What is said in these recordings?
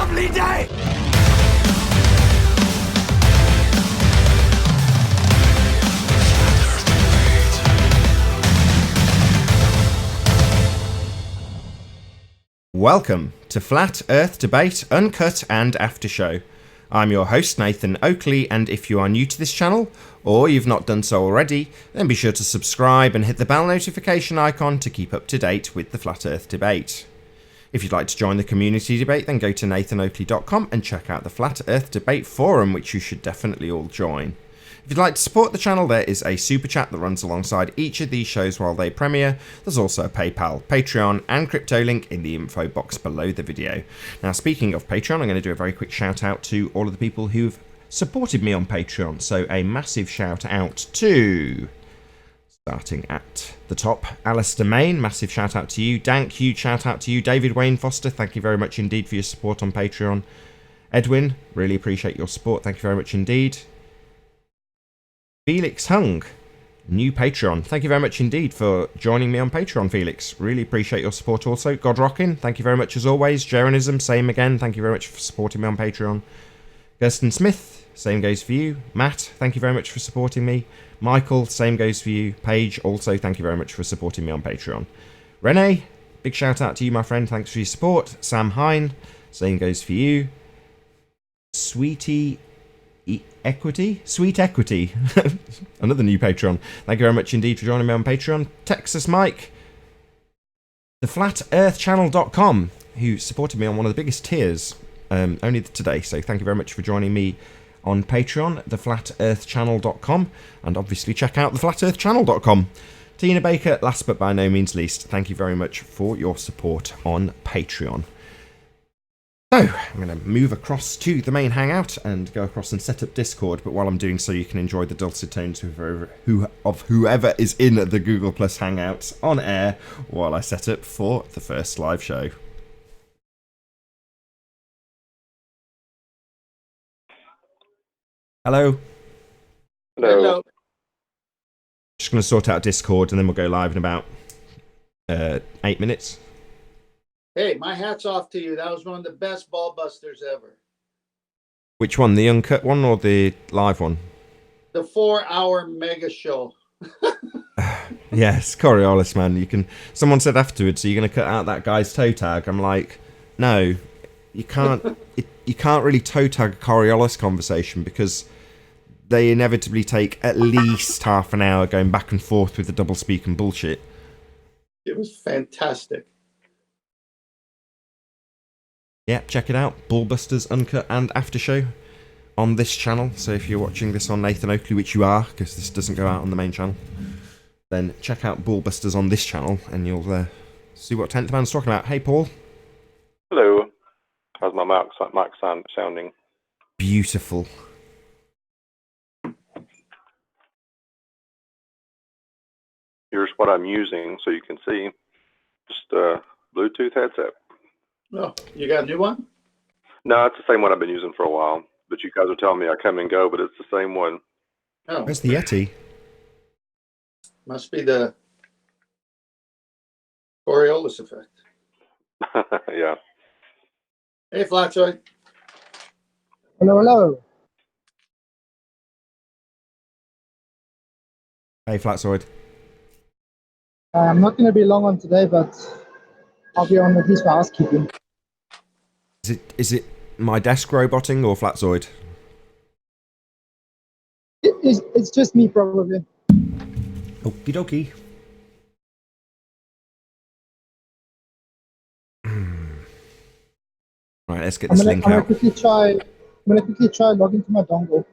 lovely day! Welcome to Flat Earth Debate, Uncut and After Show. I'm your host Nathan Oakley, and if you are new to this channel, or you've not done so already, then be sure to subscribe and hit the bell notification icon to keep up to date with the Flat Earth Debate. If you'd like to join the community debate, then go to nathanoakley.com and check out the Flat Earth Debate forum, which you should definitely all join. If you'd like to support the channel, there is a super chat that runs alongside each of these shows while they premiere. There's also a PayPal, Patreon and crypto link in the info box below the video. Now, speaking of Patreon, I'm going to do a very quick shout out to all of the people who've supported me on Patreon. So a massive shout out to, starting at the top, Alistair Main, massive shout out to you. Dank, huge shout out to you. David Wayne Foster, thank you very much indeed for your support on Patreon. Edwin, really appreciate your support, thank you very much indeed. Felix Hung, new Patreon. Thank you very much indeed for joining me on Patreon, Felix. Really appreciate your support also. Godrockin, thank you very much as always. Jeranism, same again. Thank you very much for supporting me on Patreon. Gersten Smith, same goes for you. Matt, thank you very much for supporting me. Michael, same goes for you. Paige, also thank you very much for supporting me on Patreon. Renee, big shout out to you, my friend. Thanks for your support. Sam Hine, same goes for you. Sweet Equity, another new Patreon. Thank you very much indeed for joining me on Patreon. Texas Mike, theflatearthchannel.com, who supported me on one of the biggest tiers only today. So thank you very much for joining me on Patreon, theflatearthchannel.com, and obviously check out theflatearthchannel.com. Tina Baker, last but by no means least, thank you very much for your support on Patreon. So, I'm going to move across to the main hangout and go across and set up Discord, but while I'm doing so you can enjoy the dulcet tones of whoever is in the Google Plus Hangouts on air while I set up for the first live show. Hello. Hello. Just going to sort out Discord and then we'll go live in about 8 minutes. Hey, my hat's off to you. That was one of the best ball busters ever. Which one, the uncut one or the live one? The 4-hour mega show. Yes, Coriolis, man. You can. Someone said afterwards, "Are you going to cut out that guy's toe tag?" I'm like, no, you can't. You can't really toe tag a Coriolis conversation because they inevitably take at least half an hour going back and forth with the double speak and bullshit. It was fantastic. Yeah, check it out. Ballbusters, Uncut and After Show on this channel. So if you're watching this on Nathan Oakley, which you are, because this doesn't go out on the main channel, then check out Ballbusters on this channel and you'll see what 10th Man's talking about. Hey, Paul. Hello. How's my mic sounding? Beautiful. Here's what I'm using so you can see. Just a Bluetooth headset. Oh, you got a new one? No, it's the same one I've been using for a while. But you guys are telling me I come and go, but it's the same one. Oh, where's the Yeti? Must be the Coriolis effect. Yeah. Hey, Flatzoid. Hello, hello. Hey, Flatzoid. I'm not going to be long on today, but I'll be on at least for housekeeping. Is it my desk roboting or Flatzoid? It's just me, probably. Okie dokie. Right, let's get this link out. I'm gonna quickly try logging to my dongle.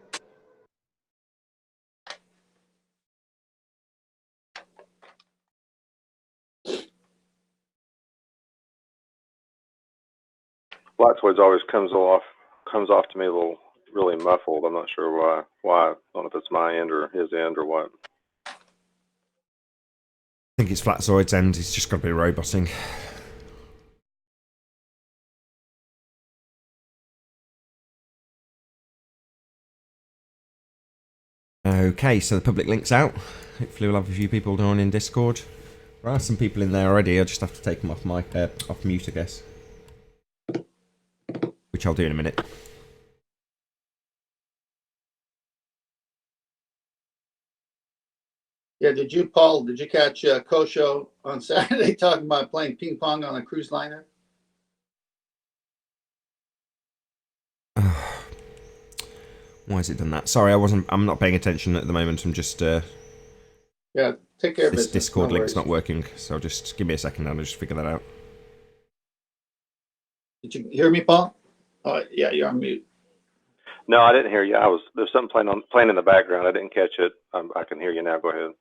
Blackwood's always comes off to me a little really muffled. I'm not sure why. I don't know if it's my end or his end or what. I think it's Flatzoid's end. He's just got to be roboting. Okay, so the public link's out. Hopefully we'll have a few people join in Discord. There are some people in there already. I just have to take them off mute, I guess. which I'll do in a minute. Yeah, did you, Paul, did you catch Kosho on Saturday talking about playing ping pong on a cruise liner? Why has it done that? Sorry, I'm not paying attention at the moment. I'm just Yeah, take care of this business. Discord No link's worries. not working, so just give me a second and I'll just figure that out. Did you hear me, Paul? Oh, yeah, you're on mute. No, I didn't hear you. There's something playing in the background. I didn't catch it. I can hear you now. Go ahead.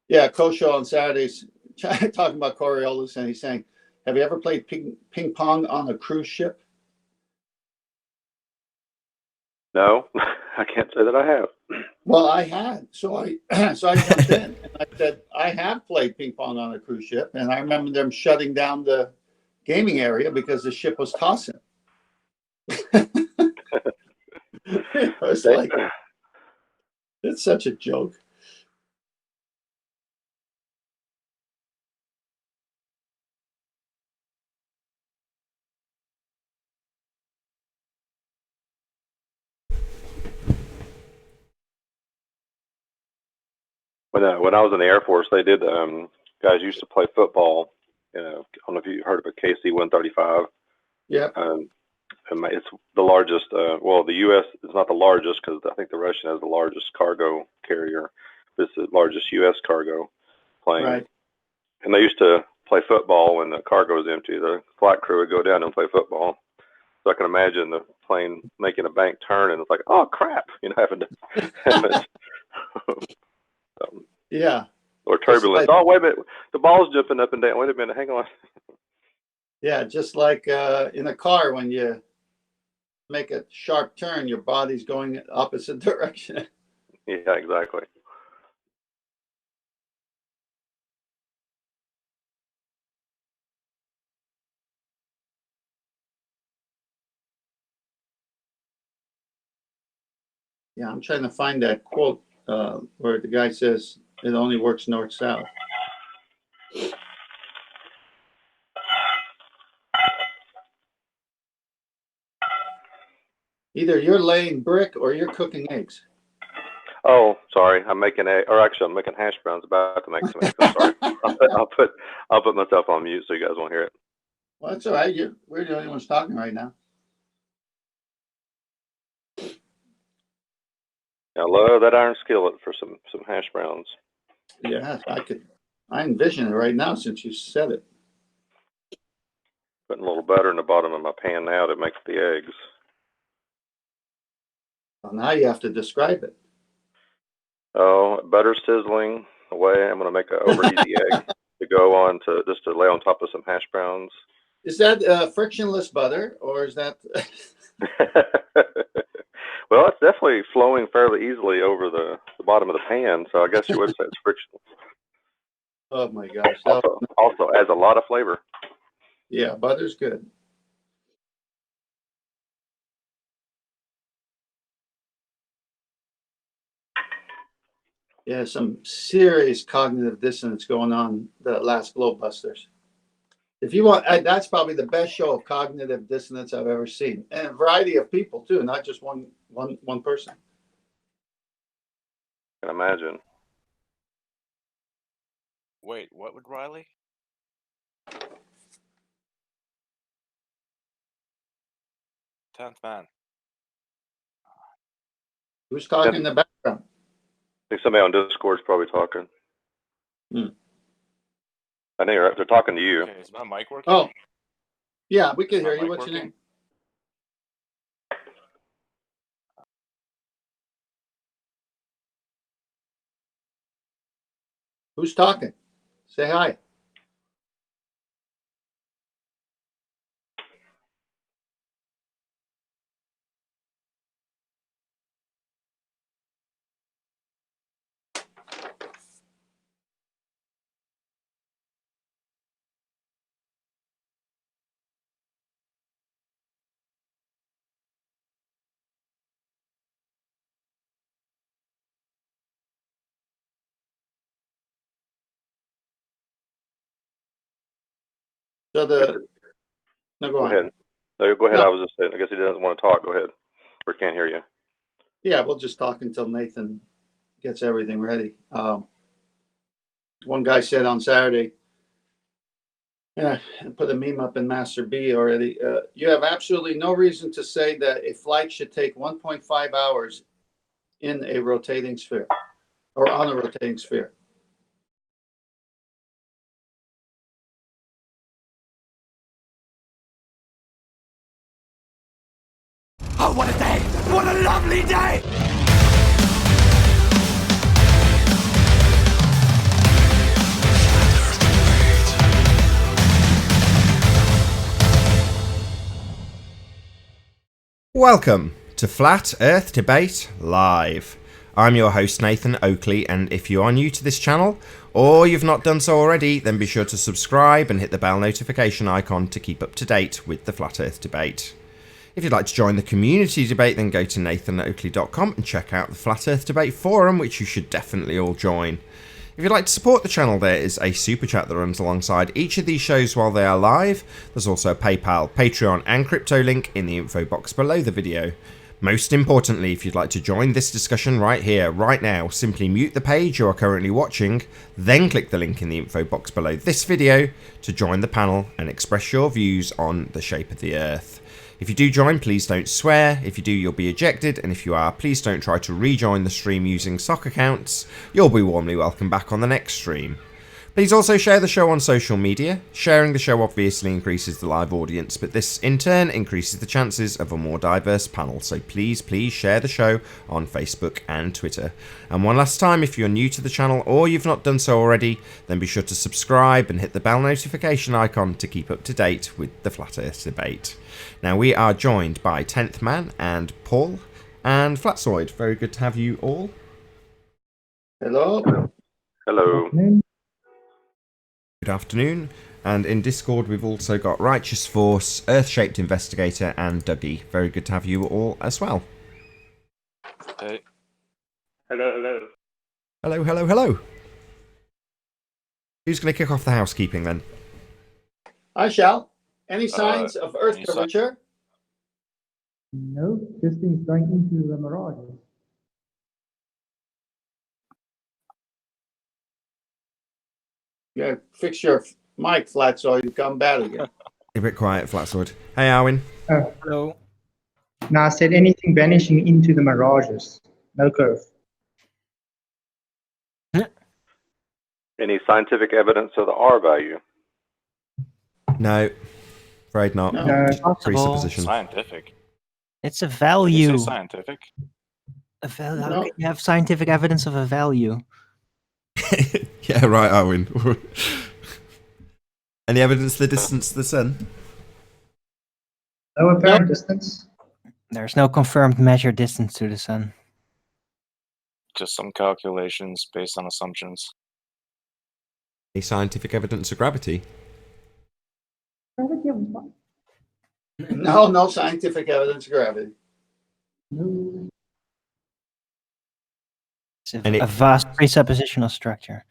Yeah, Kosho on Saturdays talking about Coriolis, and he's saying, have you ever played ping pong on a cruise ship? No, I can't say that I have. Well, I had. So I jumped in and I said, I have played ping pong on a cruise ship. And I remember them shutting down the gaming area because the ship was tossing. I was like, it's such a joke. When I was in the Air Force, they did. Guys used to play football. I don't know if you heard of a KC-135. Yeah. It's the largest. Well, the U.S. is not the largest because I think the Russian has the largest cargo carrier. But it's the largest U.S. cargo plane. Right. And they used to play football when the cargo is empty. The flight crew would go down and play football. So I can imagine the plane making a bank turn and it's like, oh crap, having to. Yeah. Or turbulence. Oh, wait a minute. The ball's jumping up and down. Wait a minute. Hang on. Yeah. Just like in a car, when you make a sharp turn, your body's going opposite direction. Yeah, exactly. Yeah. I'm trying to find that quote where the guy says it only works north-south. Either you're laying brick or you're cooking eggs. Oh, sorry. I'm making I'm making hash browns. About to make some eggs. I'm sorry. I'll put myself on mute so you guys won't hear it. Well, that's all right. We're the only ones talking right now. I love that iron skillet for some hash browns. Yeah, I envision it right now since you said it. Putting a little butter in the bottom of my pan now to make the eggs. Well, now you have to describe it. Oh, butter sizzling away. I'm going to make an over easy egg to go on to just to lay on top of some hash browns. Is that frictionless butter or is that? Well, it's definitely flowing fairly easily over the bottom of the pan, so I guess you would say it's frictionless. Oh my gosh! Also adds a lot of flavor. Yeah, butter's good. Yeah, some serious cognitive dissonance going on the last Globebusters. If you want, that's probably the best show of cognitive dissonance I've ever seen, and a variety of people too, not just one person. I can imagine. Wait, what would Riley? Tenth man. Who's talking in the background? I think somebody on Discord's probably talking. Hmm. I think they're talking to you. Okay, is my mic working? Oh, yeah, we can Is my hear you. mic What's your working? name? Who's talking? Say hi. So no, go on. Ahead. So go ahead. No. I was just saying. I guess he doesn't want to talk. Go ahead. Or can't hear you. Yeah, we'll just talk until Nathan gets everything ready. One guy said on Saturday, I put a meme up in Master B already. You have absolutely no reason to say that a flight should take 1.5 hours in a rotating sphere or on a rotating sphere. Oh, what a day! What a lovely day! Welcome to Flat Earth Debate Live. I'm your host Nathan Oakley, and if you are new to this channel, or you've not done so already, then be sure to subscribe and hit the bell notification icon to keep up to date with the Flat Earth Debate. If you'd like to join the community debate, then go to nathanoakley.com and check out the Flat Earth Debate forum, which you should definitely all join. If you'd like to support the channel, there is a super chat that runs alongside each of these shows while they are live. There's also a PayPal, Patreon and crypto link in the info box below the video. Most importantly, if you'd like to join this discussion right here, right now, simply mute the page you are currently watching, then click the link in the info box below this video to join the panel and express your views on the shape of the Earth. If you do join, please don't swear. If you do, you'll be ejected. And if you are, please don't try to rejoin the stream using sock accounts. You'll be warmly welcome back on the next stream. Please also share the show on social media. Sharing the show obviously increases the live audience, but this in turn increases the chances of a more diverse panel. So please share the show on Facebook and Twitter. And one last time, if you're new to the channel or you've not done so already, then be sure to subscribe and hit the bell notification icon to keep up to date with the Flat Earth Debate. Now we are joined by 10th Man and Paul and Flatsoid. Very good to have you all. Hello. Hello. Good afternoon. And in Discord, we've also got Righteous Force, Earth-Shaped Investigator, and Dougie. Very good to have you all as well. Hey. Hello. Hello. Who's going to kick off the housekeeping then? I shall. Any signs of Earth any sign- curvature? No, this thing's going into the mirages. Yeah, fix your mic flat so you come back again. A bit quiet, Flatsoid. Hey, Arwin. Oh, Hello. no, I said anything vanishing into the mirages. No curve. Any scientific evidence of the R value? No, afraid not. No. No, Presupposition. Scientific. It's a Did you value. say scientific? How No. can you have scientific evidence of a value? Yeah, right, Arwin. Any evidence of the distance to the sun? no apparent distance. There's no confirmed measured distance to the sun. Just some calculations based on assumptions. Any scientific evidence of gravity? No scientific evidence of gravity. No. It's a, And it- a vast presuppositional structure.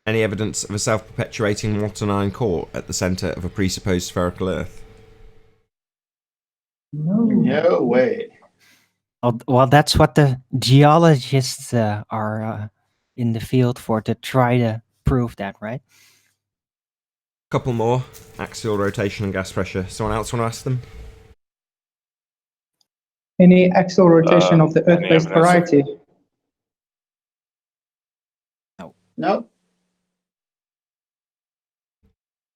Any evidence of a self-perpetuating water iron core at the centre of a presupposed spherical Earth? No. No way. Well, that's what the geologists are in the field for, to try to prove that, right? Couple more. Axial rotation and gas pressure. Someone else want to ask them? Any axial rotation of the any Earth-based evidence? variety? No.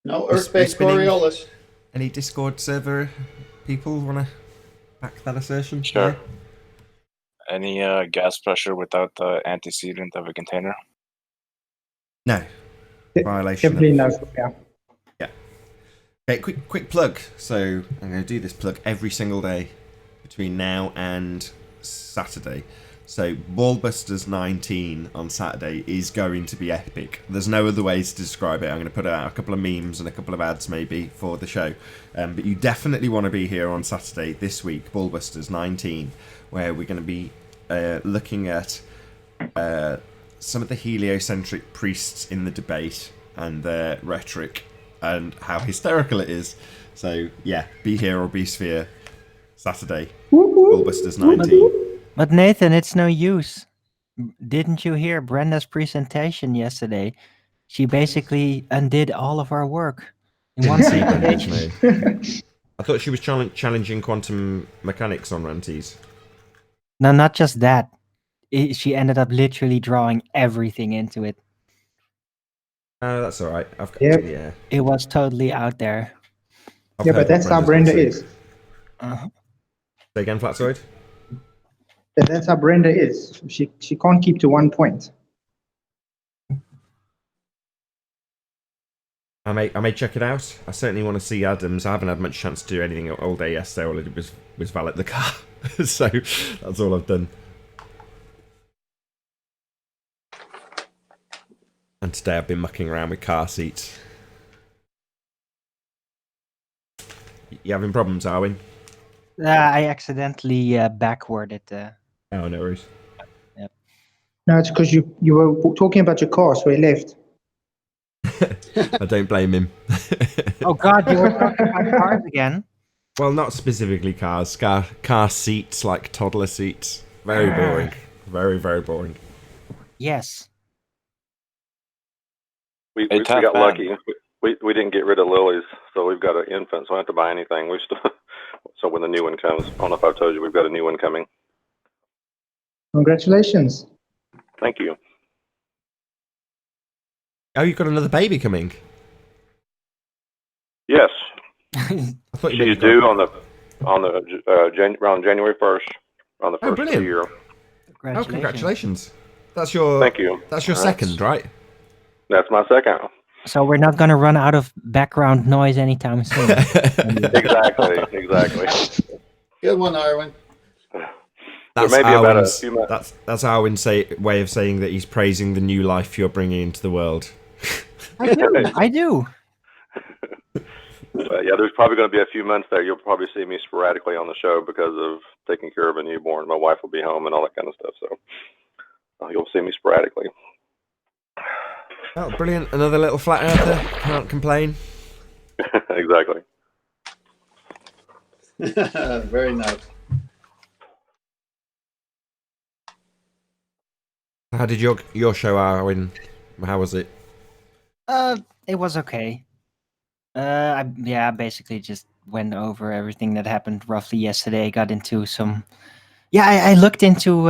No Is Earth-based spinning- Coriolis. Any Discord server people want to back that assertion? Sure. No? Any gas pressure without the antecedent of a container? No. Violation. Definitely of- no. Yeah. Okay, quick plug. So I'm going to do this plug every single day between now and Saturday. So Ballbusters 19 on Saturday is going to be epic. There's no other ways to describe it. I'm going to put out a couple of memes and a couple of ads maybe for the show. But you definitely want to be here on Saturday this week, Ballbusters 19, where we're going to be looking at some of the heliocentric priests in the debate and their rhetoric and how hysterical it is. So yeah, be here or be sphere. Saturday, Ballbusters 19. But Nathan, it's no use. Didn't you hear Brenda's presentation yesterday? She basically undid all of our work in one See Brenda's presentation. no. I thought she was challenging quantum mechanics on Ranties. No, not just that. She ended up literally drawing everything into it. Oh, that's all right. Yeah. It was totally out there. I've Yeah, heard but that's what how Brenda's Brenda gonna is. Uh-huh. Say again, Flatzoid? That's how Brenda is. She can't keep to one point. I may check it out. I certainly want to see Adams. I haven't had much chance to do anything all day yesterday. All I did was valet the car. So that's all I've done. And today I've been mucking around with car seats. You having problems, Arwin? I accidentally backwarded. Oh, no worries. No, it's because you were talking about your car, so he left. I don't blame him. Oh God, you were talking about cars again. Well, not specifically cars. Car seats, like toddler seats. Very boring. Very, very boring. Yes. We Hey, got Tap Man. lucky. We didn't get rid of Lily's, so we've got an infant, so I don't have to buy anything. We still, so when the new one comes, I don't know if I've told you, we've got a new one coming. Congratulations. Thank you. Oh, you've got another baby coming. Yes, I thought you she's meant due around January 1st, on the first of the brilliant. year. Oh, congratulations. That's your. Thank you. That's your second, right? That's my second. So we're not going to run out of background noise anytime soon. Exactly. Good one, Arwen. That's There may be about a Arwen's, few months. that's Arwen's way of saying that he's praising the new life you're bringing into the world. I do. But yeah, there's probably going to be a few months there. You'll probably see me sporadically on the show because of taking care of a newborn. My wife will be home and all that kind of stuff. So you'll see me sporadically. Oh, brilliant. Another little flat earther. Can't complain. Exactly. Very nice. How did your show, Arwen? How was it? It was okay. I basically just went over everything that happened roughly yesterday. Got into some. Yeah, I looked into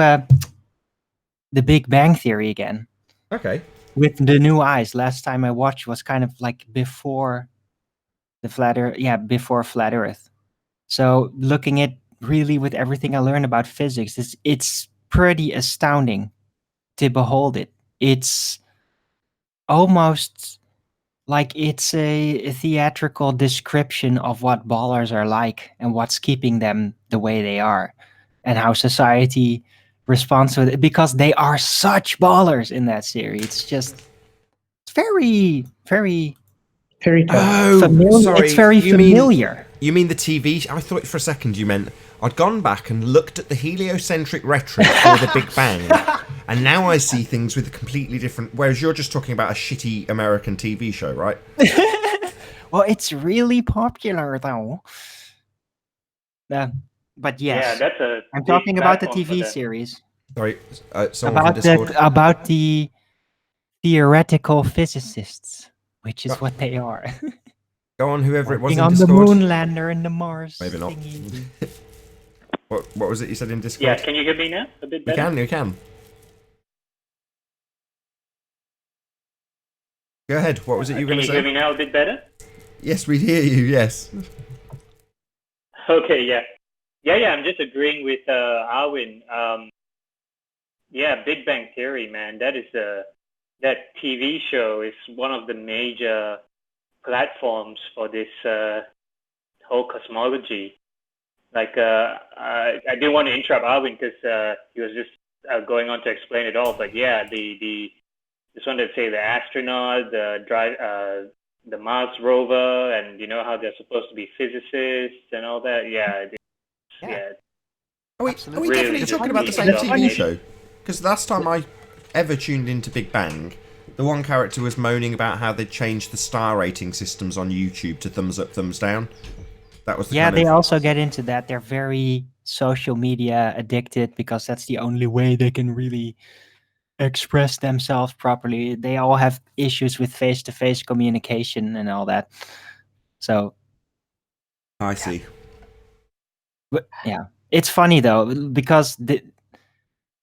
the Big Bang Theory again. Okay. With the new eyes. Last time I watched was kind of like before the before Flat Earth. So looking at really with everything I learned about physics, it's pretty astounding to behold it. It's almost like it's a theatrical description of what ballers are like and what's keeping them the way they are and how society responds to it, because they are such ballers in that series. It's very, very Very tough. Oh, familiar. sorry. It's very familiar. You mean the TV? I thought for a second you meant I'd gone back and looked at the heliocentric rhetoric for the Big Bang, and now I see things with a completely different. Whereas you're just talking about a shitty American TV show, right? Well, it's really popular though. But yes, Yeah, I'm talking about the TV series. Sorry, someone from Discord. About the theoretical physicists, which is what they are. Go on, whoever it was Working in on Discord. the moon lander and the Mars. Maybe not. thingy. What was it you said in Discord? Yeah, can you hear me now? A bit better? You can. Go ahead. What was it you were Can going to you hear me say? now a bit better? Yes, we hear you. Yes. Okay, yeah. I'm just agreeing with Arwin. Big Bang Theory, man. That TV show is one of the major platforms for this whole cosmology. Like, I didn't want to interrupt Arwin because he was just going on to explain it all. But yeah, just wanted to say the astronaut, the Mars rover, and you know how they're supposed to be physicists and all that. Yeah. Are we Absolutely. definitely Really talking about the same disappointing. TV show? Because last time I ever tuned into Big Bang The one character was moaning about how they changed the star rating systems on YouTube to thumbs up, thumbs down. That was the Yeah, kind they of... also get into that. They're very social media addicted because that's the only way they can really express themselves properly. They all have issues with face-to-face communication and all that. So, I see. but yeah, it's funny though because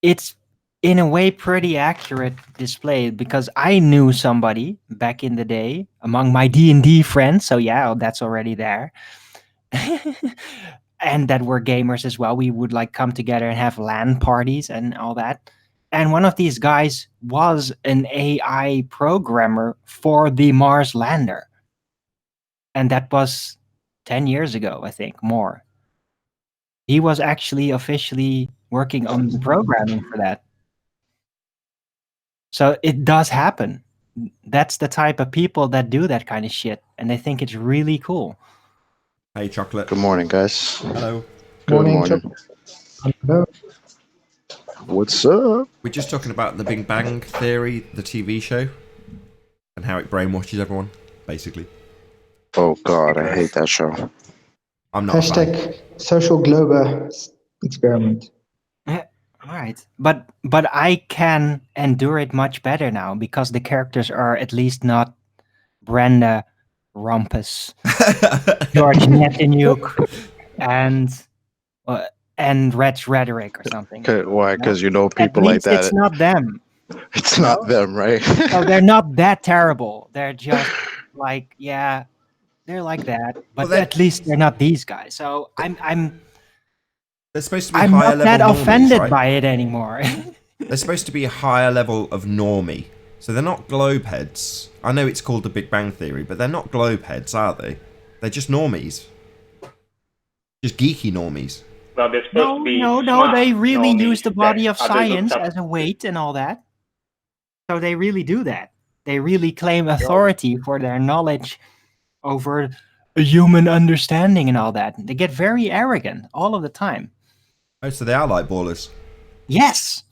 it's in a way pretty accurate display because I knew somebody back in the day among my D&D friends. So yeah, that's already there. And that were gamers as well. We would like come together and have LAN parties and all that. And one of these guys was an AI programmer for the Mars lander. And that was 10 years ago, I think, more. He was actually officially working on the programming for that. So it does happen. That's the type of people that do that kind of shit. And they think it's really cool. Hey, Chocolate. Good morning, guys. Hello. Good Morning, morning. Hello. What's up? We're just talking about the Big Bang Theory, the TV show, and how it brainwashes everyone, basically. Oh God, I hate that show. I'm not a fan. Hashtag social globe experiment. All right, but I can endure it much better now because the characters are at least not Brenda Rumpus, George Netanyahu, and Reg Rhetoric or something. Why? Because you know At people like least that. it's not them. It's not them, right? So they're not that terrible. They're just like, yeah, they're like that. But Well, at least they're not these guys. So I'm They're supposed to be I'm higher not that level normies, offended right? by it anymore. They're supposed to be a higher level of normie. So they're not globe heads. I know it's called the Big Bang Theory, but they're not globe heads, are they? They're just normies. Just geeky normies. Well, they're supposed to be No, smart they really normies use the body that of others look science up as a weight and all that. So they really do that. They really claim authority for their knowledge over a human understanding and all that. They get very arrogant all of the time. Oh, so they are like ballers. Yes,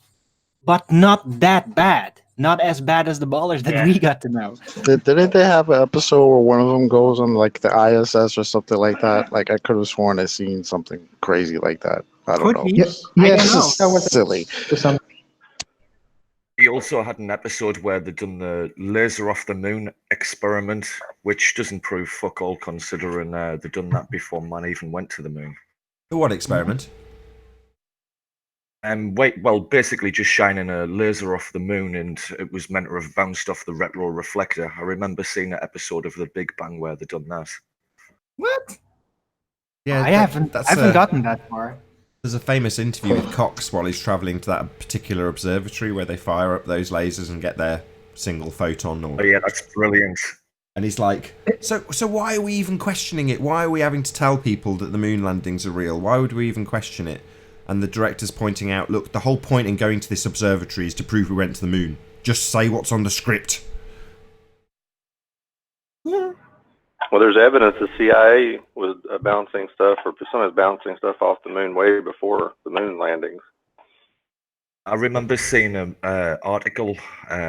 but not that bad. Not as bad as the ballers that we got to know. Didn't they have an episode where one of them goes on like the ISS or something like that? Like I could have sworn I seen something crazy like that. I don't Could know. be. Yes, I don't yes, know. that was Silly. He also had an episode where they'd done the laser off the moon experiment, which doesn't prove fuck all considering they'd done that before man even went to the moon. The what experiment? Basically just shining a laser off the moon, and it was meant to have bounced off the retro reflector. I remember seeing an episode of The Big Bang where they'd done that. What? Yeah, I haven't gotten that far. There's a famous interview with Cox while he's travelling to that particular observatory where they fire up those lasers and get their single photon. Oh yeah, that's brilliant. And he's like, so why are we even questioning it? Why are we having to tell people that the moon landings are real? Why would we even question it? And the director's pointing out, look, the whole point in going to this observatory is to prove we went to the moon. Just say what's on the script. Yeah. Well, there's evidence the CIA was bouncing stuff, or somebody's bouncing stuff off the moon way before the moon landings. I remember seeing an article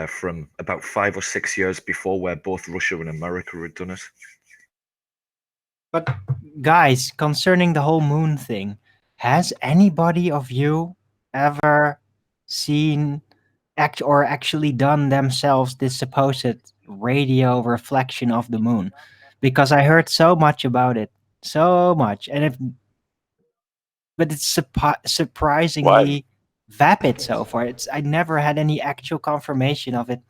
from about 5 or 6 years before where both Russia and America had done it. But guys, concerning the whole moon thing, has anybody of you ever seen or actually done themselves this supposed radio reflection of the moon? Because I heard so much about it, so much, but it's surprisingly vapid so far. I never had any actual confirmation of it.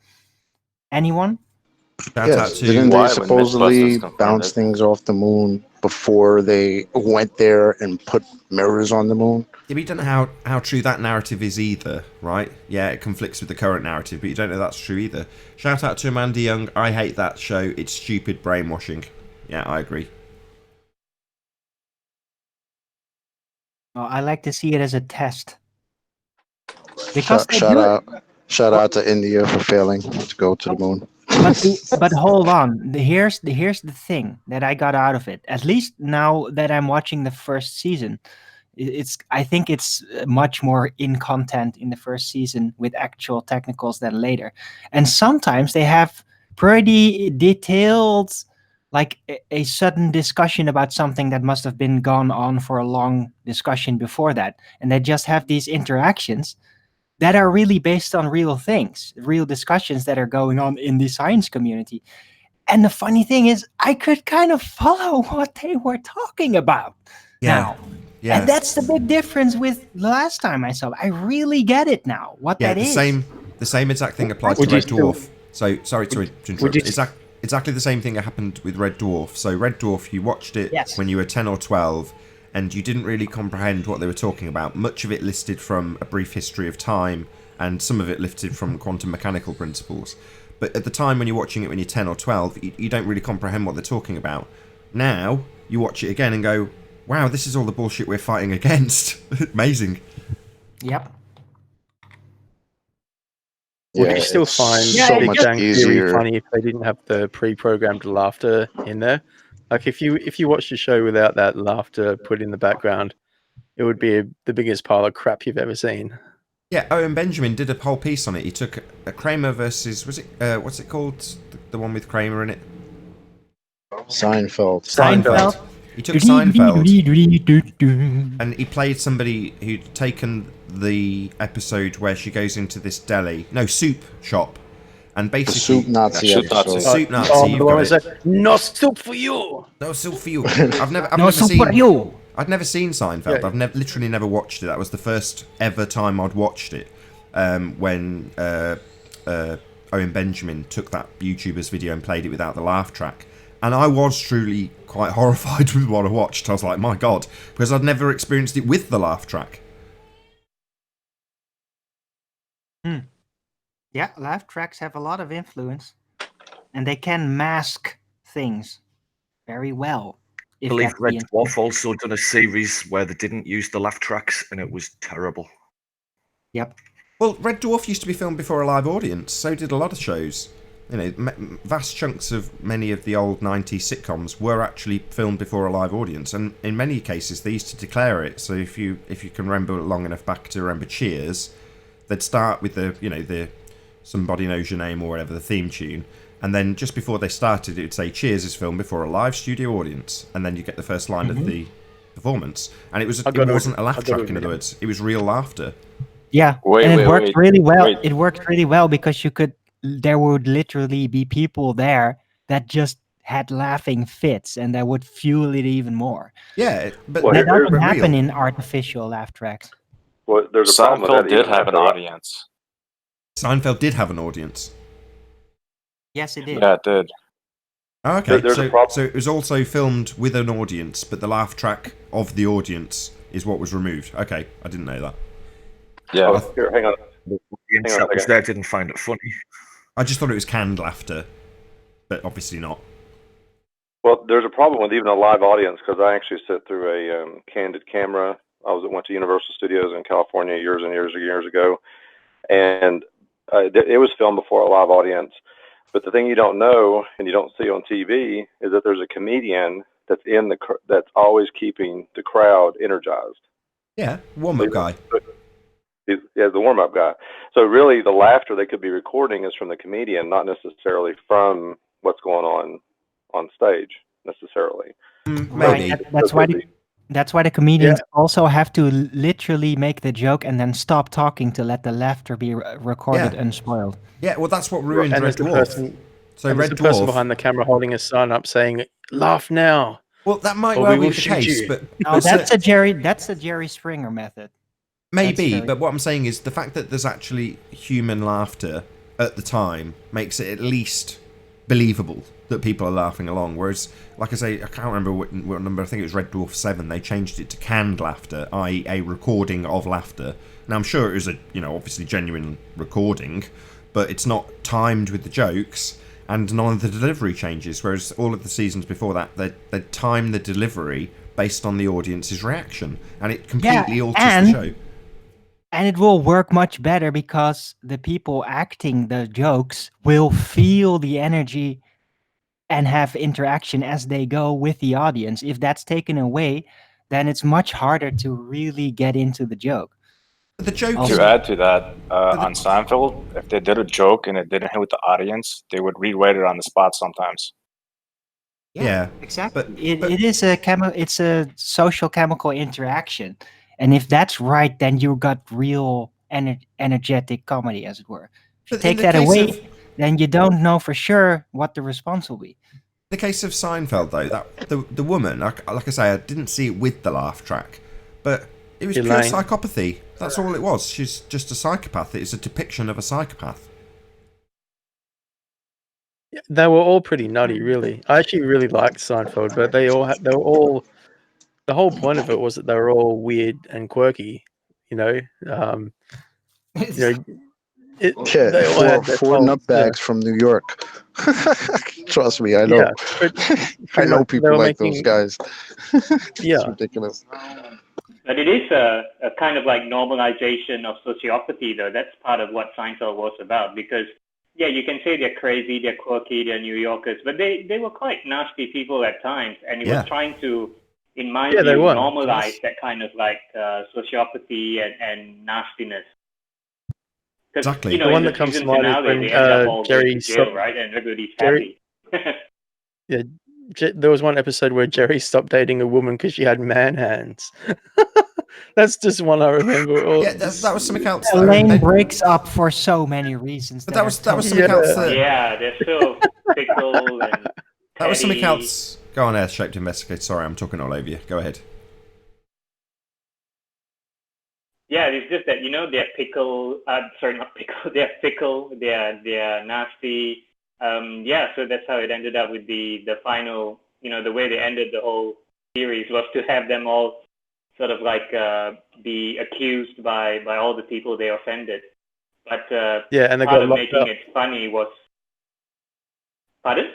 Anyone? Yes, didn't they supposedly bounce things off the moon before they went there and put mirrors on the moon? Yeah, but you don't know how true that narrative is either, right? Yeah, it conflicts with the current narrative, but you don't know that's true either. Shout out to Amanda Young. I hate that show. It's stupid brainwashing. Yeah, I agree. Well, I like to see it as a test. Because Shout out to India for failing to go to the moon. But hold on. Here's the thing that I got out of it. At least now that I'm watching the first season, I think it's much more in content in the first season with actual technicals than later. And sometimes they have pretty detailed, like a sudden discussion about something that must have been gone on for a long discussion before that. And they just have these interactions that are really based on real things, real discussions that are going on in the science community. And the funny thing is, I could kind of follow what they were talking about now. Yeah. And that's the big difference with the last time I saw it. I really get it now, what that is. The same exact thing applies to Red Dwarf. So, sorry to interrupt. Exactly the same thing that happened with Red Dwarf. So, Red Dwarf, you watched it when you were 10 or 12, and you didn't really comprehend what they were talking about. Much of it listed from A Brief History of Time, and some of it lifted from quantum mechanical principles. But at the time when you're watching it when you're 10 or 12, you don't really comprehend what they're talking about. Now, you watch it again and go, wow, this is all the bullshit we're fighting against. Amazing. Yep. Would you still find Big Bang Theory funny if they didn't have the pre-programmed laughter in there? Like if you watch the show without that laughter put in the background, it would be the biggest pile of crap you've ever seen. Yeah, Owen Benjamin did a whole piece on it. He took a Kramer versus, what's it called? The one with Kramer in it? Seinfeld. He took Seinfeld and he played somebody who'd taken the episode where she goes into this soup shop, and basically Soup Nazi episode. Soup Nazi. The one that no soup for you. No soup for you. I've never seen Seinfeld. Yeah. I've literally never watched it. That was the first ever time I'd watched it. When Owen Benjamin took that YouTuber's video and played it without the laugh track. And I was truly quite horrified with what I watched. I was like, my God, because I'd never experienced it with the laugh track. Yeah, laugh tracks have a lot of influence. And they can mask things very well. I believe Red Dwarf also done a series where they didn't use the laugh tracks, and it was terrible. Yep. Well, Red Dwarf used to be filmed before a live audience. So did a lot of shows. You know, vast chunks of many of the old 90s sitcoms were actually filmed before a live audience, and in many cases they used to declare it. So if you can remember long enough back to remember Cheers, they'd start with the Somebody Knows Your Name or whatever, the theme tune, and then just before they started it would say Cheers is filmed before a live studio audience, and then you get the first line of the performance, and it wasn't a laugh track. In other words, it was real laughter. Yeah, it worked really well. It worked really well because there would literally be people there that just had laughing fits, and that would fuel it even more. Yeah, but that doesn't happen in artificial laugh tracks. Well, there's a problem with that. Seinfeld did have an audience. Seinfeld did have an audience. Yes, it did. Yeah, it did. Oh, okay, so it was also filmed with an audience, but the laugh track of the audience is what was removed. Okay, I didn't know that. Yeah. Here, hang on. The audience that was there didn't find it funny. I just thought it was canned laughter, but obviously not. Well, there's a problem with even a live audience, because I actually sit through a candid camera. Went to Universal Studios in California years and years ago, and it was filmed before a live audience. But the thing you don't know and you don't see on TV is that there's a comedian that's that's always keeping the crowd energized. Yeah, warm-up guy. He's the warm-up guy. So really, the laughter they could be recording is from the comedian, not necessarily from what's going on stage necessarily. Maybe. That's why the comedians also have to literally make the joke and then stop talking to let the laughter be recorded unspoiled. Yeah, well, that's what ruined Red Dwarf. So Red Dwarf, the person behind the camera holding a sign up saying, "Laugh now." Well, that might well be the case, but no, that's a Jerry Springer method. Maybe, but what I'm saying is the fact that there's actually human laughter at the time makes it at least believable that people are laughing along. Whereas, like I say, I can't remember what number, I think it was Red Dwarf 7, they changed it to canned laughter, i.e. a recording of laughter. Now, I'm sure it was obviously genuine recording, but it's not timed with the jokes, and none of the delivery changes, whereas all of the seasons before that, they time the delivery based on the audience's reaction, and it completely alters the show. And it will work much better because the people acting the jokes will feel the energy and have interaction as they go with the audience. If that's taken away, then it's much harder to really get into the joke. The joke. To add to that, on Seinfeld, if they did a joke and it didn't hit with the audience, they would rewrite it on the spot sometimes. Yeah, exactly. It is it's a social chemical interaction, and if that's right, then you got real energetic comedy, as it were. If you take that away, then you don't know for sure what the response will be. The case of Seinfeld, though, that the woman, like I say, I didn't see it with the laugh track, but it was pure psychopathy. That's all it was. She's just a psychopath. It's a depiction of a psychopath. They were all pretty nutty, really. I actually really liked Seinfeld, but they were all. The whole point of it was that they were all weird and quirky. You know, four nutbags from New York. Trust me, I know. Yeah, I know people like those guys. It's ridiculous. But it is a kind of like normalization of sociopathy, though. That's part of what Seinfeld was about, because yeah, you can say they're crazy, they're quirky, they're New Yorkers, but they were quite nasty people at times, and it was trying to, in my view, normalize that kind of like sociopathy and nastiness. Exactly. You know, the one that comes to mind is when Jerry jail, right, and everybody's happy. Yeah, there was one episode where Jerry stopped dating a woman because she had man hands. That's just one I remember. Yeah, that was something else. Elaine breaks up for so many reasons. But that was something else. Yeah, they're still fickle and that was something else. Go on, Earth-Shaped Investigator. Sorry, I'm talking all over you. Go ahead. Yeah, it's just that, you know, they're pickle. Sorry, not pickle. They're fickle. They're nasty. Yeah, so that's how it ended up with the final. You know, the way they ended the whole series was to have them all sort of like be accused by all the people they offended. But and they part got of making up. it funny was. Pardon?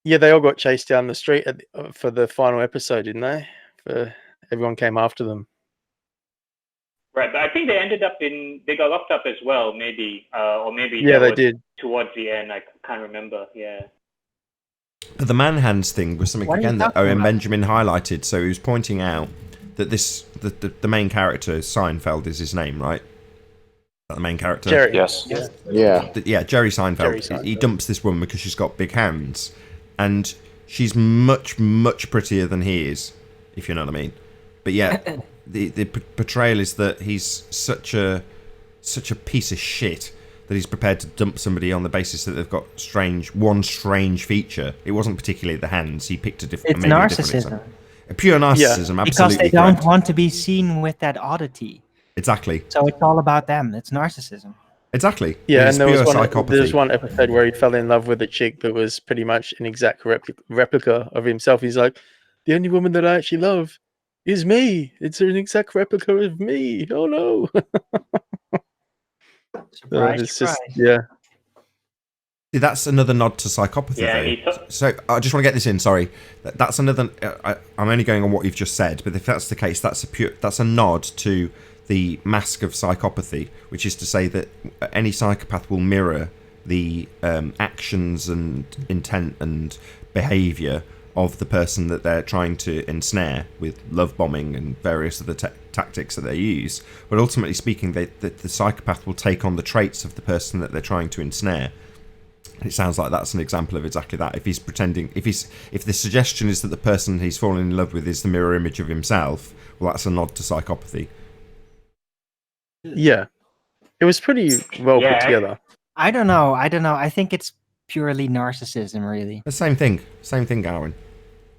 Yeah, they all got chased down the street for the final episode, didn't they? Everyone came after them. Right, but I think they ended up they got locked up as well, maybe, or maybe they did towards the end. I can't remember. Yeah. But the man hands thing was something again that Owen Benjamin highlighted. So he was pointing out that the main character, Seinfeld, is his name, right? The main character. Jerry. Yes. Yeah, Jerry Seinfeld. He dumps this woman because she's got big hands, and she's much, much prettier than he is, if you know what I mean. But yeah, the portrayal is that he's such a piece of shit that he's prepared to dump somebody on the basis that they've got one strange feature. It wasn't particularly the hands. He picked a different. It's narcissism. A pure narcissism, absolutely. Because they don't want to be seen with that oddity. Exactly. So it's all about them. It's narcissism. Exactly. Yeah, and there was one episode where he fell in love with a chick that was pretty much an exact replica of himself. He's like, the only woman that I actually love is me. It's an exact replica of me. Oh no. Surprise, yeah. See, that's another nod to psychopathy, though. So I just want to get this in. Sorry, that's another. I'm only going on what you've just said, but if that's the case, that's a nod to the mask of psychopathy, which is to say that any psychopath will mirror the actions and intent and behaviour of the person that they're trying to ensnare with love bombing and various other tactics that they use. But ultimately speaking, the psychopath will take on the traits of the person that they're trying to ensnare. It sounds like that's an example of exactly that. If he's pretending, if the suggestion is that the person he's fallen in love with is the mirror image of himself, well, that's a nod to psychopathy. Yeah, it was pretty well put together. I don't know. I think it's purely narcissism, really. The same thing, Aaron.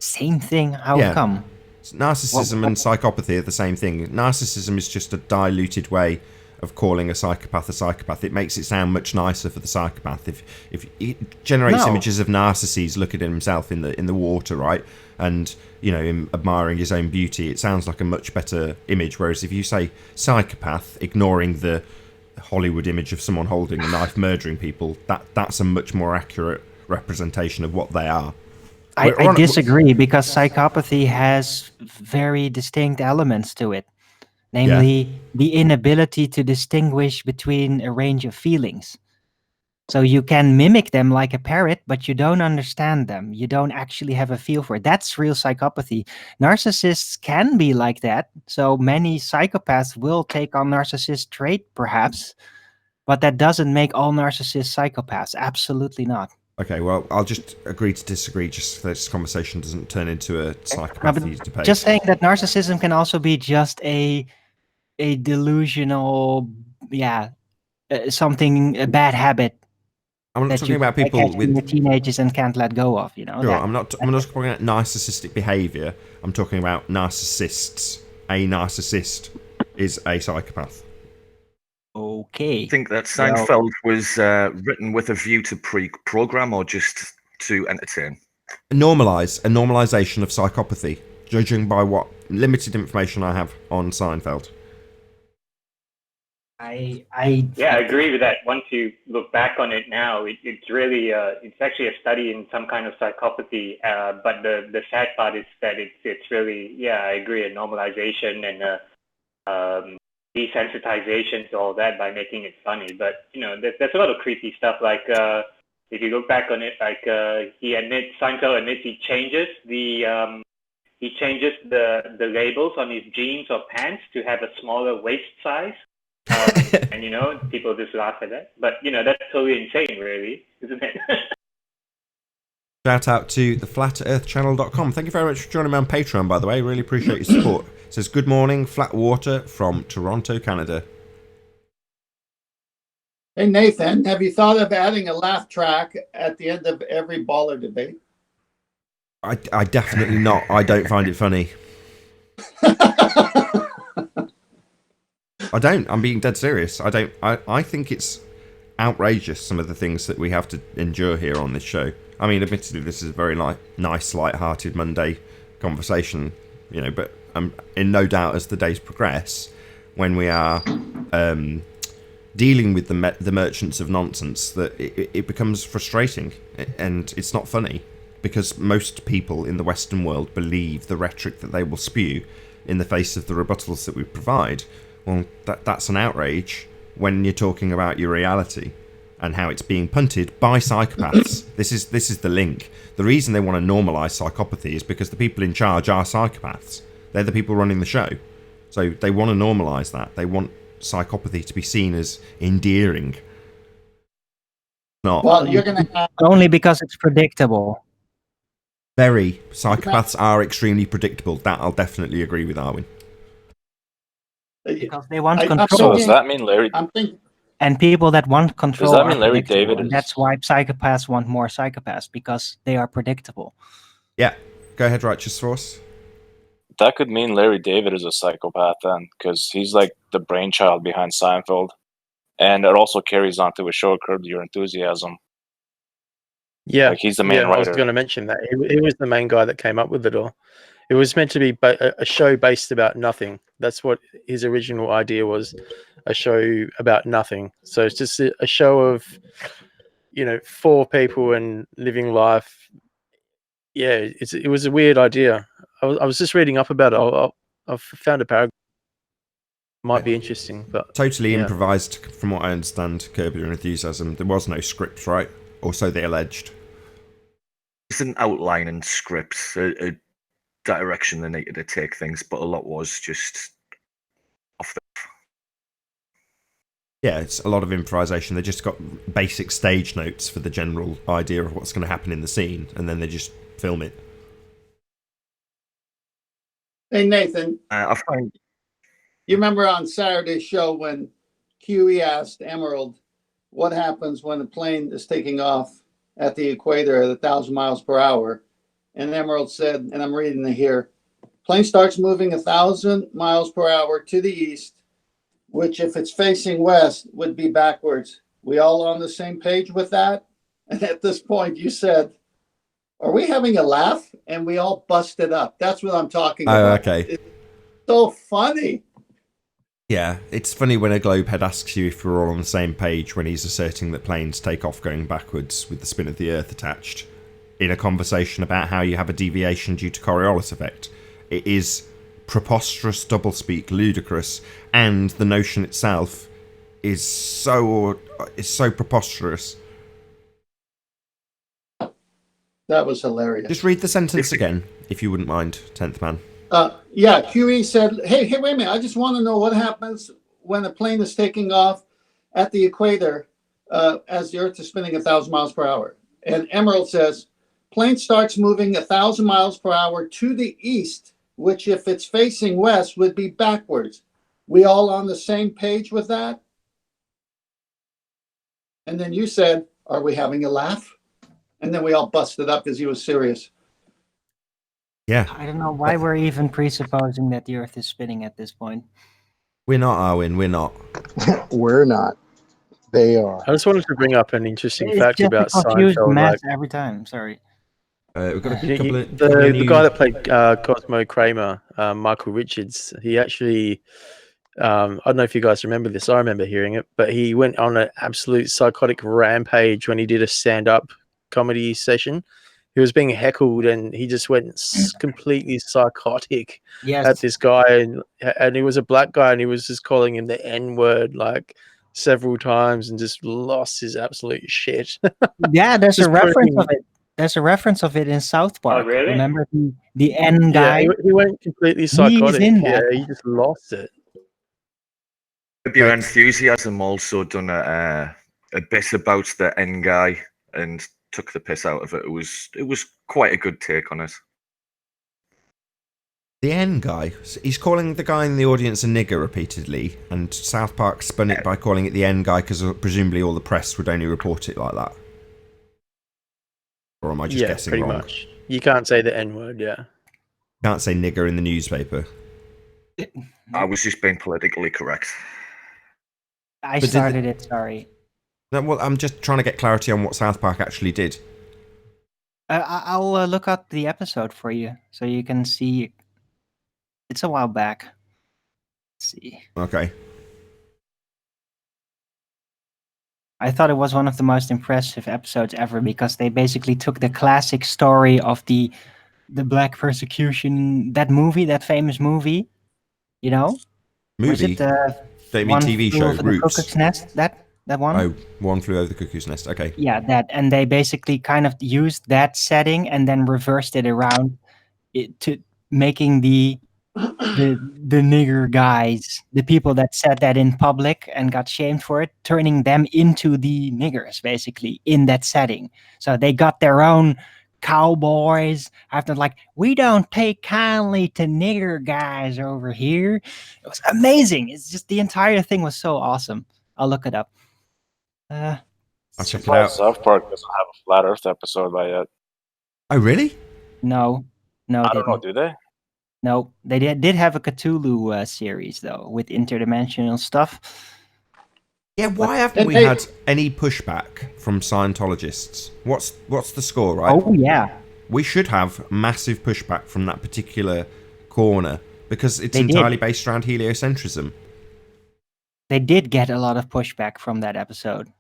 Same thing? How come? Narcissism and psychopathy are the same thing. Narcissism is just a diluted way of calling a psychopath. It makes it sound much nicer for the psychopath. If it generates images of Narcissus looking at himself in the water, right, and him admiring his own beauty, it sounds like a much better image. Whereas if you say psychopath, ignoring the Hollywood image of someone holding a knife murdering people, that's a much more accurate representation of what they are. I disagree, because psychopathy has very distinct elements to it. Namely, the inability to distinguish between a range of feelings. So you can mimic them like a parrot, but you don't understand them. You don't actually have a feel for it. That's real psychopathy. Narcissists can be like that. So many psychopaths will take on narcissist trait, perhaps, but that doesn't make all narcissists psychopaths. Absolutely not. Okay, well, I'll just agree to disagree just so this conversation doesn't turn into a psychopathy debate. Just saying that narcissism can also be just a delusional, a bad habit. I'm not talking about people with teenagers and can't let go of, Sure, I'm not talking about narcissistic behavior. I'm talking about narcissists. A narcissist is a psychopath. Okay. I think that Seinfeld was written with a view to pre-program or just to entertain. A normalization of psychopathy, judging by what limited information I have on Seinfeld. I agree with that. Once you look back on it now, it's really it's actually a study in some kind of psychopathy. But the sad part is that it's really I agree, a normalization and desensitization to all that by making it funny. But there's a lot of creepy stuff. Like if you look back on it, like Seinfeld admits he changes the labels on his jeans or pants to have a smaller waist size. And people just laugh at that. But that's totally insane, really, isn't it? Shout out to the flatearthchannel.com. Thank you very much for joining me on Patreon, by the way. Really appreciate your support. It says, good morning, Flat Water from Toronto, Canada. Hey, Nathan, have you thought of adding a laugh track at the end of every baller debate? I definitely not. I don't find it funny. I don't. I'm being dead serious. I don't. I think it's outrageous, some of the things that we have to endure here on this show. I mean, admittedly, this is a very nice, light-hearted Monday conversation, but I'm in no doubt as the days progress, when we are dealing with the merchants of nonsense, that it becomes frustrating and it's not funny, because most people in the Western world believe the rhetoric that they will spew in the face of the rebuttals that we provide. Well, that's an outrage when you're talking about your reality and how it's being punted by psychopaths. This is the link. The reason they want to normalise psychopathy is because the people in charge are psychopaths. They're the people running the show. So they want to normalise that. They want psychopathy to be seen as endearing. Not. Well, you're going to have... Only because it's predictable. Very. Psychopaths are extremely predictable. That I'll definitely agree with Arwin. Because they want control. So does that mean Larry? And people that want control. Does that mean Larry David is... That's why psychopaths want more psychopaths, because they are predictable. Yeah. Go ahead, Righteous Force. That could mean Larry David is a psychopath then, because he's like the brainchild behind Seinfeld. And it also carries on to a show, Curb Your Enthusiasm. Yeah. Like he's the main writer. I was going to mention that. He was the main guy that came up with it all. It was meant to be a show based about nothing. That's what his original idea was, a show about nothing. So it's just a show of, 4 people and living life. Yeah, it was a weird idea. I was just reading up about it. I've found a paragraph. Might be interesting, but totally improvised, from what I understand. Curb Your Enthusiasm. There was no script, right? Or so they alleged. It's an outline and script, a direction they needed to take things, but a lot was just off the... Yeah, it's a lot of improvisation. They just got basic stage notes for the general idea of what's going to happen in the scene, and then they just film it. Hey, Nathan. You remember on Saturday's show when Huey asked Emerald what happens when a plane is taking off at the equator at 1,000 miles per hour? And Emerald said, and I'm reading it here, plane starts moving 1,000 miles per hour to the east, which if it's facing west would be backwards. We all on the same page with that? And at this point you said, are we having a laugh? And we all busted up. That's what I'm talking about. Oh, okay. It's so funny. Yeah, it's funny when a globehead asks you if we're all on the same page when he's asserting that planes take off going backwards with the spin of the Earth attached, in a conversation about how you have a deviation due to Coriolis effect. It is preposterous, doublespeak, ludicrous, and the notion itself is so preposterous That was hilarious. Just read the sentence again, if you wouldn't mind, 10th man. Yeah, QE said, hey, wait a minute. I just want to know what happens when a plane is taking off at the equator as the Earth is spinning 1,000 miles per hour. And Emerald says, plane starts moving 1,000 miles per hour to the east, which if it's facing west would be backwards. We all on the same page with that? And then you said, are we having a laugh? And then we all busted up because he was serious. Yeah. I don't know why we're even presupposing that the Earth is spinning at this point. We're not, Arwen. We're not. We're not. They are. I just wanted to bring up an interesting It's fact just about a confused Seinfeld. mess every time. Sorry. We've got a couple of the guy that played Cosmo Kramer, Michael Richards, he actually, I don't know if you guys remember this, I remember hearing it, but he went on an absolute psychotic rampage when he did a stand-up comedy session. He was being heckled and he just went completely psychotic at this guy, and he was a black guy and he was just calling him the N-word like several times and just lost his absolute shit. Yeah, there's a reference of it. There's a reference of it in South Park. Oh, really? Remember the N guy? Yeah, he went completely psychotic. Yeah, he just lost it. Your Enthusiasm also done a bit about the N guy and took the piss out of it. It was quite a good take on it. The N guy. He's calling the guy in the audience a nigger repeatedly, and South Park spun it by calling it the N guy because presumably all the press would only report it like that. Or am I just guessing pretty wrong? much. You can't say the N-word, yeah. Can't say nigger in the newspaper. I was just being politically correct. I started it, sorry. No, well, I'm just trying to get clarity on what South Park actually did. I'll look up the episode for you so you can see. It's a while back. Let's see. Okay. I thought it was one of the most impressive episodes ever because they basically took the classic story of the black persecution, that famous movie, you know? Was Movie? it Don't you mean TV show, The Roots? Cuckoo's Nest, that one? Oh, One Flew Over the Cuckoo's Nest, okay. Yeah, that, and they basically kind of used that setting and then reversed it around to making the nigger guys, the people that said that in public and got shamed for it, turning them into the niggers basically in that setting. So they got their own cowboys after like, we don't take kindly to nigger guys over here. It was amazing. It's just the entire thing was so awesome. I'll look it up. I'll check it out. South Park doesn't have a Flat Earth episode by yet. Oh, really? No, I don't know, do they? No, they did have a Cthulhu series though with interdimensional stuff. Yeah, why haven't we had any pushback from Scientologists? What's the score, right? Oh yeah, we should have massive pushback from that particular corner because it's entirely based around heliocentrism. They did get a lot of pushback from that episode.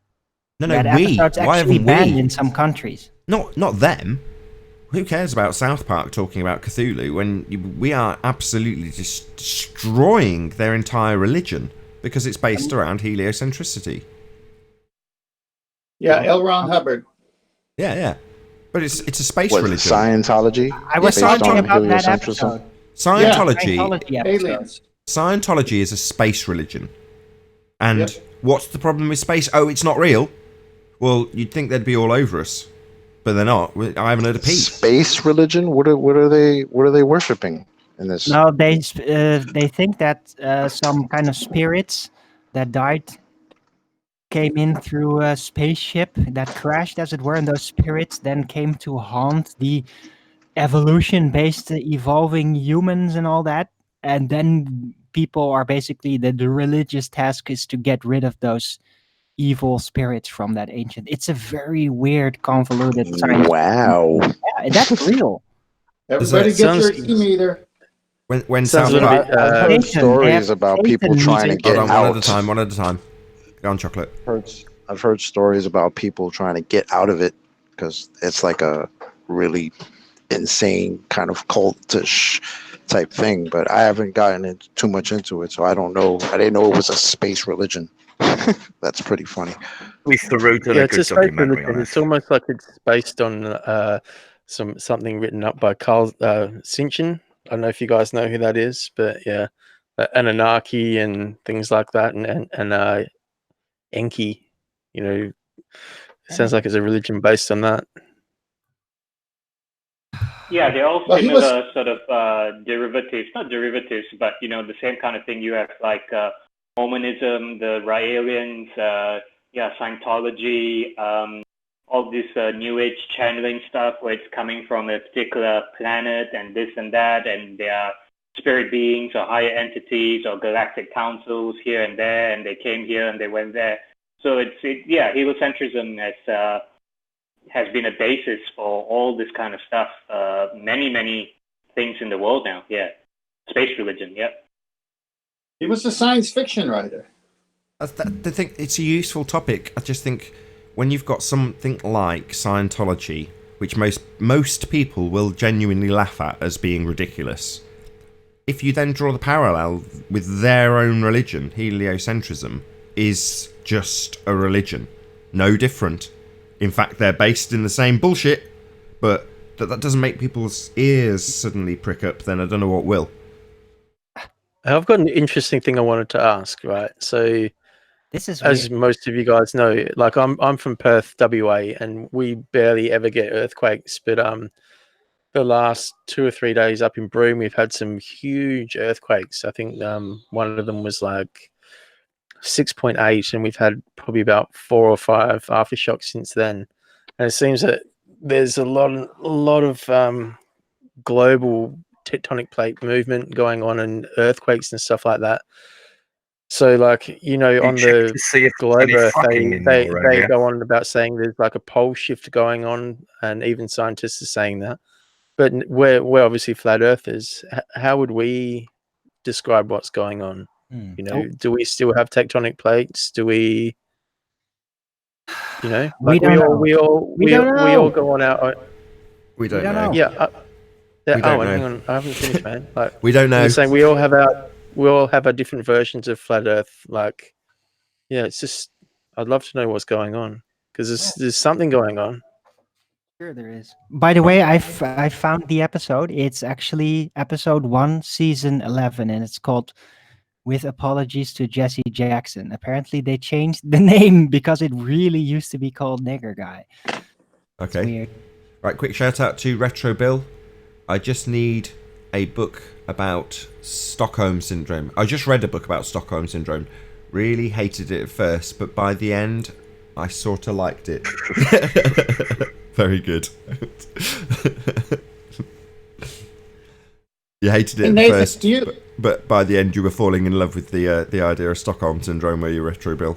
No, that episode's actually banned in some countries. Not them. Who cares about South Park talking about Cthulhu when we are absolutely just destroying their entire religion because it's based around heliocentricity? Yeah, L. Ron Hubbard. Yeah. But it's a space religion. Scientology? I was talking about that episode. Scientology. Aliens. Scientology is a space religion. And what's the problem with space? Oh, it's not real? Well, you'd think they'd be all over us. But they're not. I haven't heard a peep. Space religion? What are they worshiping in this? No, they think that some kind of spirits that died came in through a spaceship that crashed, as it were, and those spirits then came to haunt the evolution-based evolving humans and all that. And then people are basically the religious task is to get rid of those evil spirits from that ancient. It's a very weird, convoluted science. Wow. Yeah, that's real. Everybody get your e-meter. When South Park, I've heard stories about people trying to get out. One at a time. Go on, Chocolate. I've heard stories about people trying to get out of it because it's like a really insane kind of cultish type thing. But I haven't gotten too much into it, so I don't know. I didn't know it was a space religion. That's pretty funny. We threw to it's a space religion. It's almost like it's based on something written up by Carl Sinchin. I don't know if you guys know who that is, but yeah, Anunnaki and things like that, and Enki. You know, sounds like it's a religion based on that. Yeah, they're all Well, he similar was- sort of derivatives, not derivatives, but you know, the same kind of thing. You have like Mormonism, the Raelians, Scientology, all this New Age channeling stuff where it's coming from a particular planet and this and that, and there are spirit beings or higher entities or galactic councils here and there, and they came here and they went there. So heliocentrism has been a basis for all this kind of stuff. Many things in the world now. Yeah, space religion. Yeah. He was a science fiction writer. I think it's a useful topic. I just think when you've got something like Scientology, which most people will genuinely laugh at as being ridiculous, if you then draw the parallel with their own religion, heliocentrism is just a religion, no different. In fact, they're based in the same bullshit, but that doesn't make people's ears suddenly prick up, then I don't know what will. I've got an interesting thing I wanted to ask, right? So, this is as weird. most of you guys know, like I'm from Perth, WA, and we barely ever get earthquakes. But the last 2 or 3 days up in Broome, we've had some huge earthquakes. I think one of them was like 6.8, and we've had probably about 4 or 5 aftershocks since then. And it seems that there's a lot of global tectonic plate movement going on and earthquakes and stuff like that. So, like, you know, on the globe Earth, they go on about saying there's like a pole shift going on, and even scientists are saying that. But we're obviously flat earthers. How would we describe what's going on? You know, do we still have tectonic plates? Do we, you know, like we all go on our. We don't know. Yeah. We don't know. Hang on, I haven't finished, man. Like, we don't know. You're saying we all have our different versions of flat Earth. Like, yeah, it's just I'd love to know what's going on because there's something going on. Sure, there is. By the way, I found the episode. It's actually episode 1, season 11, and it's called "With Apologies to Jesse Jackson." Apparently, they changed the name because it really used to be called Nigger Guy. Okay. Weird. Right, quick shout out to Retro Bill. I just need a book about Stockholm Syndrome. I just read a book about Stockholm Syndrome. Really hated it at first, but by the end, I sort of liked it. Very good. You hated it at first, but by the end, you were falling in love with the idea of Stockholm Syndrome, where you Retro Bill.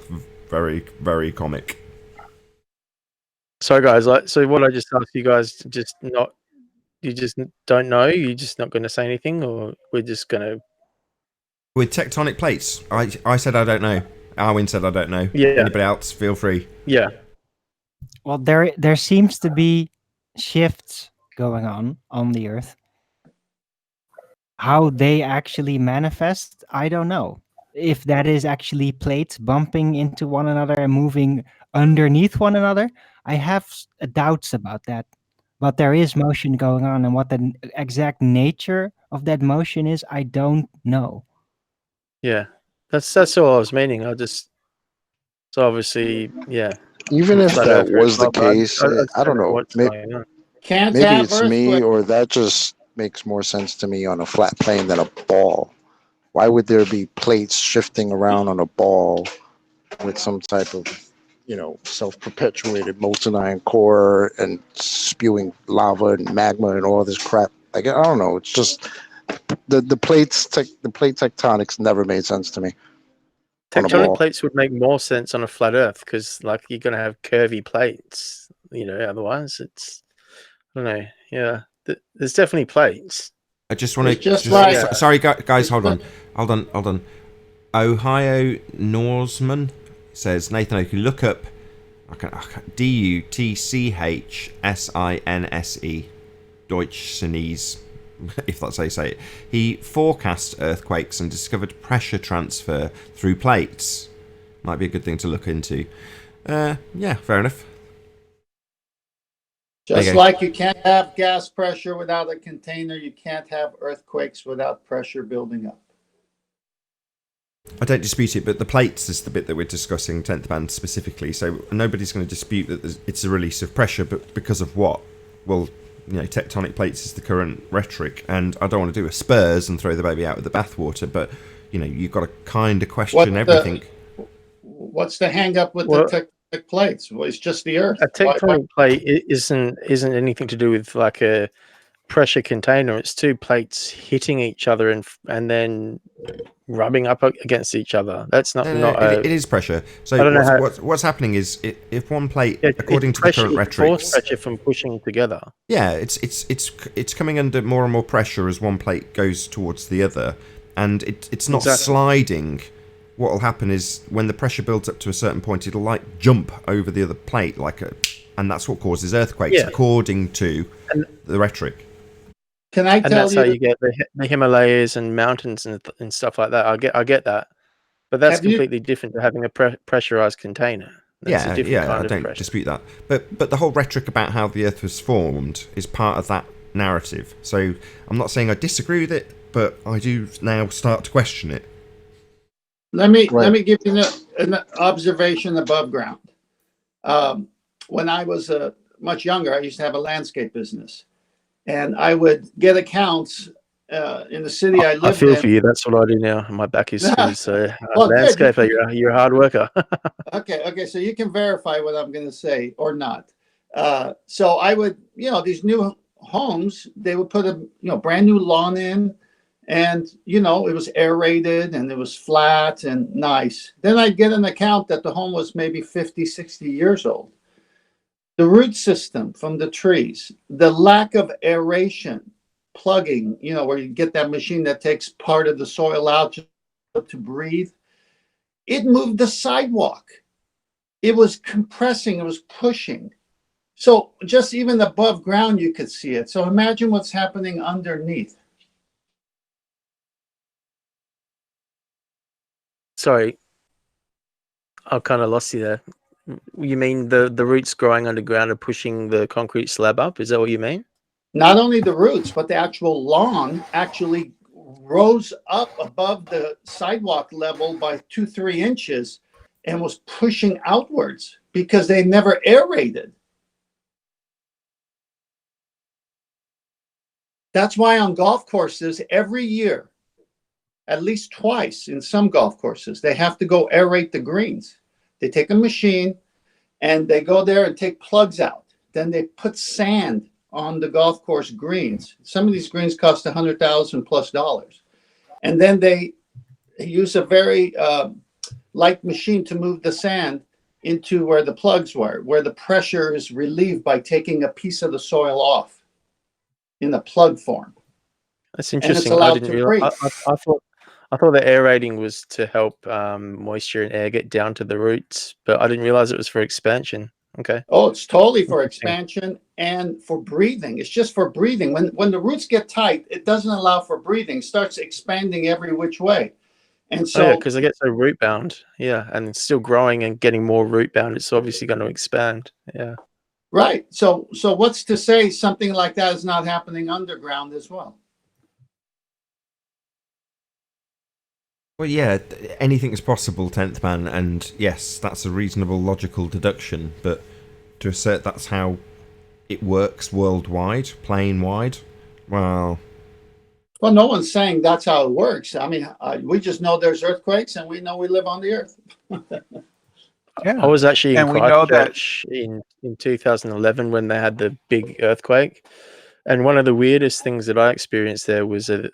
Very, very comic. So, guys, so what I just asked you guys, you just don't know? You're just not going to say anything, or we're just going to... With tectonic plates, I said I don't know. Arwin said I don't know. Yeah. Anybody else, feel free. Yeah. Well, there seems to be shifts going on the Earth. How they actually manifest, I don't know. If that is actually plates bumping into one another and moving underneath one another, I have doubts about that. But there is motion going on, and what the exact nature of that motion is, I don't know. Yeah, that's all I was meaning. So obviously, yeah. Even if that was the case, I don't know. Maybe it's me, or that just makes more sense to me on a flat plane than a ball. Why would there be plates shifting around on a ball with some type of, self-perpetuated molten iron core and spewing lava and magma and all this crap? Like, I don't know. It's just the plate tectonics never made sense to me. Tectonic plates would make more sense on a flat Earth because, like, you're going to have curvy plates. Otherwise it's, I don't know. Yeah, there's definitely plates. I just want to. Sorry, guys, hold on. Ohio Norseman says, Nathan Oakley, look up Dutchsinse, Deutschsinese, if that's how you say it. He forecast earthquakes and discovered pressure transfer through plates. Might be a good thing to look into. Yeah, fair enough. Just like you can't have gas pressure without a container, you can't have earthquakes without pressure building up. I don't dispute it, but the plates is the bit that we're discussing, 10th band specifically. So nobody's going to dispute that it's a release of pressure, but because of what? Well, tectonic plates is the current rhetoric, and I don't want to do a Spurs and throw the baby out with the bathwater, but you've got to kind of question everything. What's the hang up with the tectonic plates? Well, it's just the Earth. A tectonic plate isn't anything to do with like a pressure container. It's two plates hitting each other and then rubbing up against each other. That's not. It is pressure. So I don't know what's happening is if one plate, according to the current rhetoric, force pressure from pushing together. Yeah, it's coming under more and more pressure as one plate goes towards the other, and it's not sliding. What will happen is when the pressure builds up to a certain point, it'll like jump over the other plate and that's what causes earthquakes, according to the rhetoric. Can I tell you? And that's how you get the Himalayas and mountains and stuff like that. I get that, but that's completely different to having a pressurized container. That's a different kind I don't pressure. dispute that. But the whole rhetoric about how the Earth was formed is part of that narrative. So I'm not saying I disagree with it, but I do now start to question it. Let me give you an observation above ground. When I was much younger, I used to have a landscape business. And I would get accounts in the city I lived in. I feel for you. That's what I do now. My back is screwed. So, landscaper, you're a hard worker. Okay. So you can verify what I'm going to say or not. So I would, these new homes, they would put a, brand new lawn in, and it was aerated and it was flat and nice. Then I'd get an account that the home was maybe 50, 60 years old. The root system from the trees, the lack of aeration, plugging, where you get that machine that takes part of the soil out to breathe, it moved the sidewalk. It was compressing, it was pushing. So just even above ground, you could see it. So imagine what's happening underneath. Sorry, I kind of lost you there. You mean the roots growing underground are pushing the concrete slab up? Is that what you mean? Not only the roots, but the actual lawn actually rose up above the sidewalk level by 2-3 inches and was pushing outwards because they never aerated. That's why on golf courses every year, at least twice in some golf courses, they have to go aerate the greens. They take a machine and they go there and take plugs out. Then they put sand on the golf course greens. Some of these greens cost $100,000+. And then they use a very light machine to move the sand into where the plugs were, where the pressure is relieved by taking a piece of the soil off in a plug form. That's interesting. I didn't realize. I thought the aerating was to help moisture and air get down to the roots, but I didn't realize it was for expansion. Okay. Oh, it's totally for expansion and for breathing. It's just for breathing. When the roots get tight, it doesn't allow for breathing. It starts expanding every which way. And so because they get so root bound. Yeah. And it's still growing and getting more root bound. It's obviously going to expand. Yeah. Right. So what's to say something like that is not happening underground as well? Well, yeah, anything is possible, 10th man, and yes, that's a reasonable, logical deduction, but to assert that's how it works worldwide, plane-wide, well, no one's saying that's how it works. I mean, we just know there's earthquakes, and we know we live on the earth. I was actually in Christchurch in 2011 when they had the big earthquake. And one of the weirdest things that I experienced there was a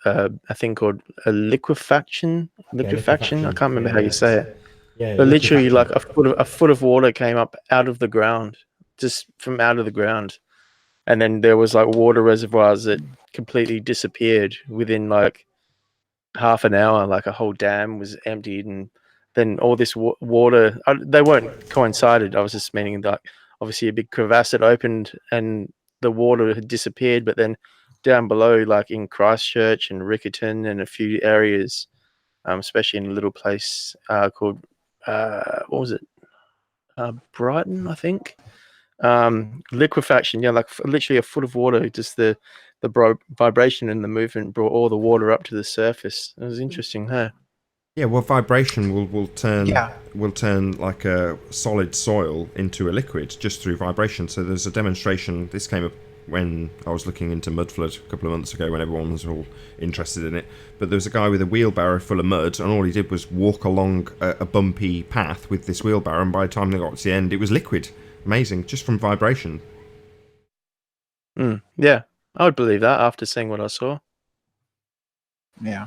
thing called a liquefaction. I can't remember how you say it. But literally, like a foot of water came up out of the ground, just from out of the ground, and then there was like water reservoirs that completely disappeared within like half an hour. Like a whole dam was emptied, and then all this water. They weren't coincided. I was just meaning that obviously a big crevasse had opened and the water had disappeared, but then down below, like in Christchurch and Riccarton and a few areas, especially in a little place called what was it? Brighton, I think. liquefaction. Yeah, like literally a foot of water. Just the vibration and the movement brought all the water up to the surface. It was interesting, huh? Yeah, well, vibration will turn like a solid soil into a liquid just through vibration. So there's a demonstration. This came up when I was looking into mud flood a couple of months ago, when everyone was all interested in it. But there was a guy with a wheelbarrow full of mud, and all he did was walk along a bumpy path with this wheelbarrow. And by the time they got to the end, it was liquid. Amazing, just from vibration. Yeah, I would believe that after seeing what I saw. Yeah.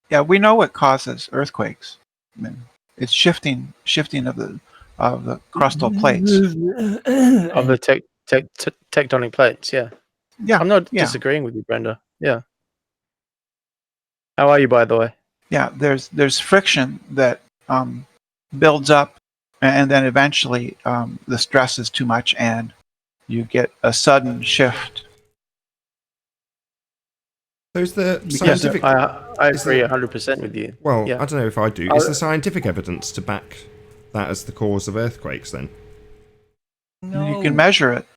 Yeah, we know what causes earthquakes. I mean, it's shifting of the crustal plates. Of the tectonic plates, yeah. Yeah. I'm not disagreeing with you, Brenda. Yeah. How are you, by the way? Yeah, there's friction that builds up, and then eventually the stress is too much, and you get a sudden shift. So is the scientific... I agree 100% with you. Well, yeah. I don't know if I do. Is there scientific evidence to back that as the cause of earthquakes, then? No. You can measure it.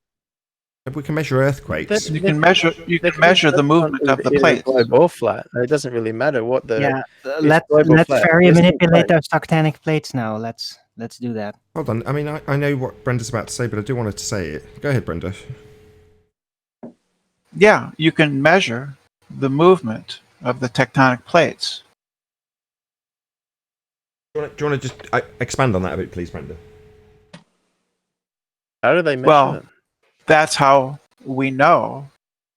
If we can measure earthquakes... You can measure the movement of the plate. Globe or flat. It doesn't really matter what the... Yeah, let's very manipulate those tectonic plates now. Let's do that. Hold on. I mean, I know what Brenda's about to say, but I do want her to say it. Go ahead, Brenda. Yeah, you can measure the movement of the tectonic plates. Do you want to just expand on that a bit, please, Brenda? How do they measure Well, that's how we know,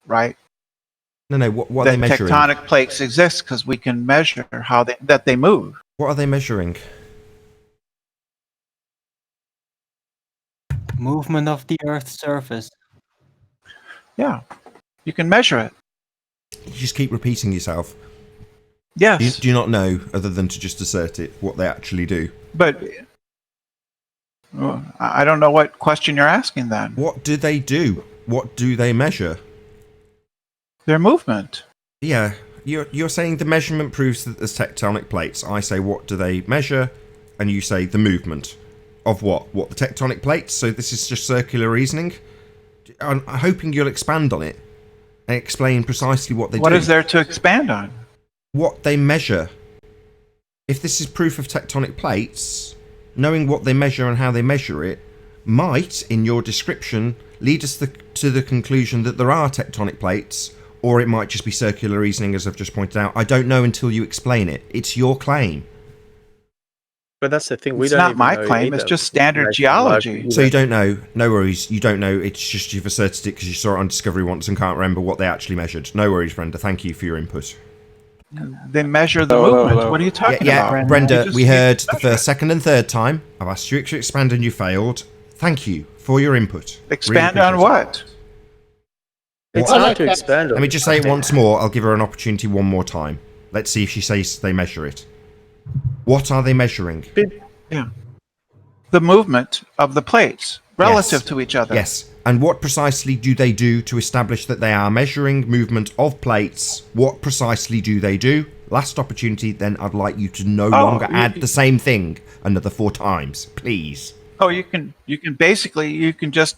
right? No, what are they measuring? Tectonic plates exist because we can measure that they move. What are they measuring? Movement of the Earth's surface. Yeah, you can measure it. You just keep repeating yourself. Yes. Do you not know, other than to just assert it, what they actually do? But I don't know what question you're asking then. What do they do? What do they measure? Their movement. Yeah, you're saying the measurement proves that there's tectonic plates. I say, what do they measure? And you say the movement. Of what? What, the tectonic plates? So this is just circular reasoning? I'm hoping you'll expand on it and explain precisely what they do. What is there to expand on? What they measure. If this is proof of tectonic plates, knowing what they measure and how they measure it might, in your description, lead us to the conclusion that there are tectonic plates, or it might just be circular reasoning, as I've just pointed out. I don't know until you explain it. It's your claim. But that's the thing. It's not my claim. It's just standard geology. So you don't know. No worries. You don't know. It's just you've asserted it because you saw it on Discovery once and can't remember what they actually measured. No worries, Brenda. Thank you for your input. They measure the movement. What are you talking about? Yeah, Brenda, we heard the first, second and third time. I've asked you to expand and you failed. Thank you for your input. Expand on what? It's hard to expand on. Let me just say it once more. I'll give her an opportunity one more time. Let's see if she says they measure it. What are they measuring? Yeah. The movement of the plates relative to each other. Yes. And what precisely do they do to establish that they are measuring movement of plates? What precisely do they do? Last opportunity, then I'd like you to no longer add the same thing another 4 times, please. Oh, you can just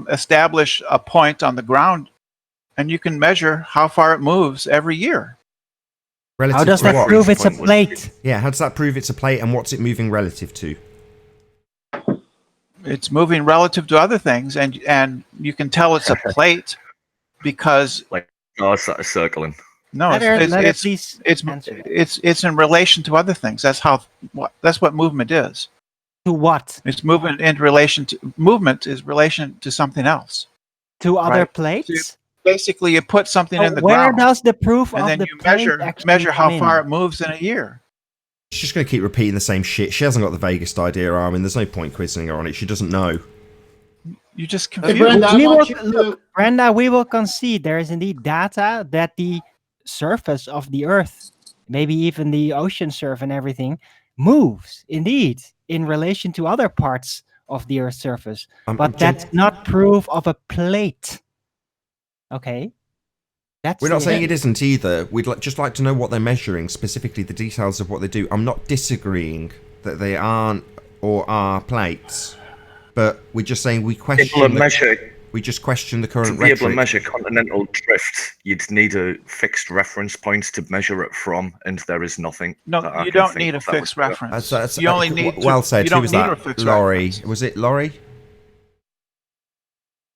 establish a point on the ground, and you can measure how far it moves every year. Relative how does to that what? prove it's a plate? Yeah, how does that prove it's a plate, and what's it moving relative to? It's moving relative to other things, and you can tell it's a plate because it's circling. No, it's in relation to other things. That's what movement is. To what? It's movement in relation to movement is relation to something else. To other plates. So basically, you put something in the ground. Where does the proof and of then the you plate measure how far it moves in a year? She's just going to keep repeating the same shit. She hasn't got the vaguest idea, Armin. There's no point quizzing her on it. She doesn't know. You just confused. Hey, Brenda, we will concede there is indeed data that the surface of the Earth, maybe even the ocean surf and everything, moves indeed in relation to other parts of the Earth's surface. But that's not proof of a plate. Okay. We're not saying it isn't either. We'd just like to know what they're measuring, specifically the details of what they do. I'm not disagreeing that they aren't or are plates. but we're just saying we question. We just question the current to be able to rhetoric. measure continental drift, you'd need a fixed reference point to measure it from, and there is nothing. No, you don't need a fixed reference. You only need well said. You don't Who was need that? a fixed Laurie. reference. Was it Laurie?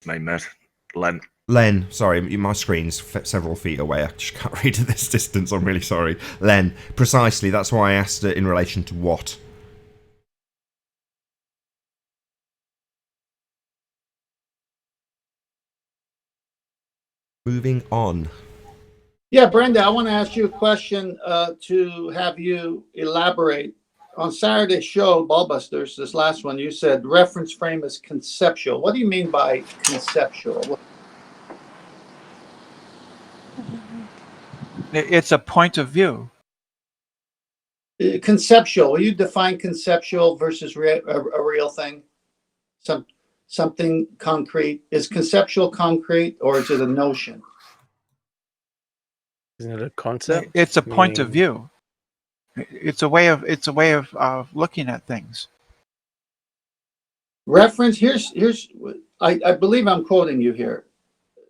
My mate, Len. Len, sorry, my screen's several feet away. I just can't read at this distance. I'm really sorry. Len, precisely. That's why I asked it in relation to what. Moving on. Yeah, Brenda, I want to ask you a question to have you elaborate. On Saturday's show, Ballbusters, this last one, you said reference frame is conceptual. What do you mean by conceptual? It's a point of view. Conceptual. Will you define conceptual versus a real thing? Something concrete. Is conceptual concrete, or is it a notion? Isn't it a concept? It's a point of view. It's a way of looking at things. Reference. Here's. I believe I'm quoting you here.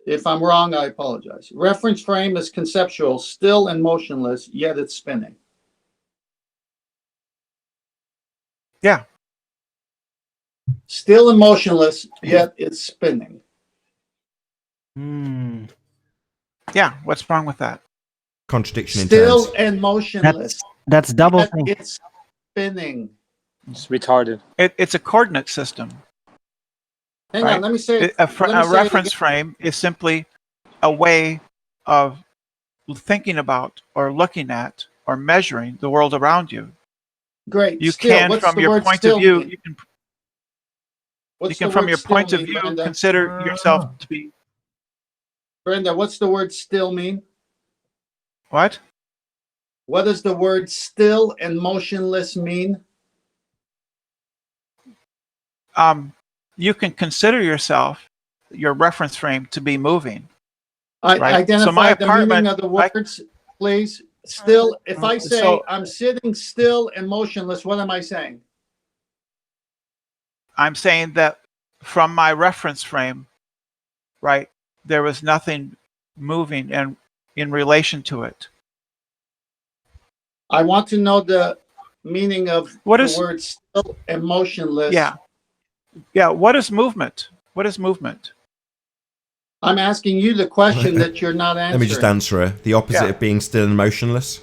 If I'm wrong, I apologize. Reference frame is conceptual, still and motionless, yet it's spinning. Yeah. Still and motionless, yet it's spinning. Yeah, what's wrong with that? Contradiction in Still terms. and motionless. That's double thing. It's spinning. It's retarded. It's a coordinate system. Hang on, let me say a reference frame is simply a way of thinking about or looking at or measuring the world around you. Great. You Still, can, from your point of view, you can from your point of view, Brenda? consider yourself to be. Brenda, what's the word still mean? What? What does the word still and motionless mean? You can consider yourself, your reference frame, to be moving. Identify the meaning of the words, please. Still, if I say I'm sitting still and motionless, what am I saying? I'm saying that from my reference frame, right, there was nothing moving and in relation to it. I want to know the meaning of the word still and motionless. Yeah. What is movement? What is movement? I'm asking you the question that you're not answering. Let me just answer her. The opposite of being still and motionless.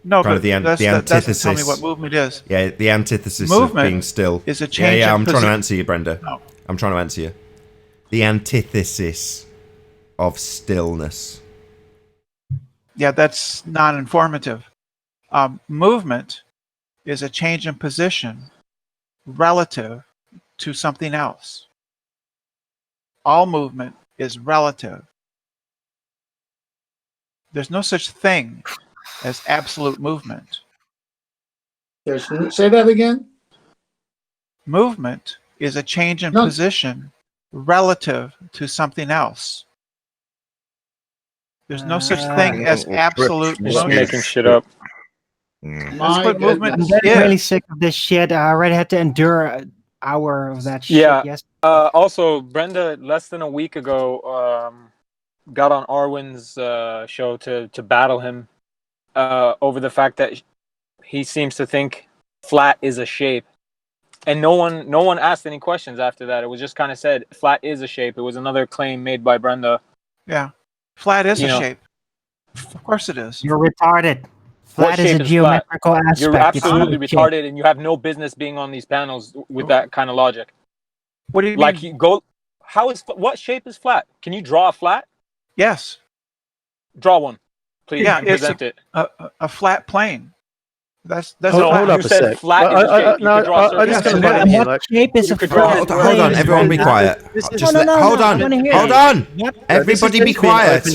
No, kind but of the that doesn't tell me antithesis. what movement is. Yeah, the antithesis Movement of being still. is a change Yeah, in I'm trying to answer you, Brenda. No. I'm trying to answer you. The antithesis of stillness. Yeah, that's non-informative. Movement is a change in position relative to something else. All movement is relative. There's no such thing as absolute movement. Say that again? Movement is a change in position relative to something else. There's no such thing as absolute You're just motion. making shit up. That's what movement I'm is. getting really sick of this shit. I already had to endure an hour of that shit. Yeah. Yes. Also, Brenda, less than a week ago, got on Arwen's show to battle him over the fact that he seems to think flat is a shape, and no one asked any questions after that. It was just kind of said flat is a shape. It was another claim made by Brenda. Yeah, flat is a shape. Of course it is. You're retarded. Flat is a geometrical aspect. You're absolutely retarded, and you have no business being on these panels with that kind of logic. What do you like mean? What shape is flat? Can you draw a flat? Yes. Draw one, please. Yeah, and it's present it. a flat plane. That's hold up you a said sec. flat is a shape. You could draw I just circles. got to What shape is a flat plane? Hold on, everyone be quiet. Hold on. Everybody be quiet.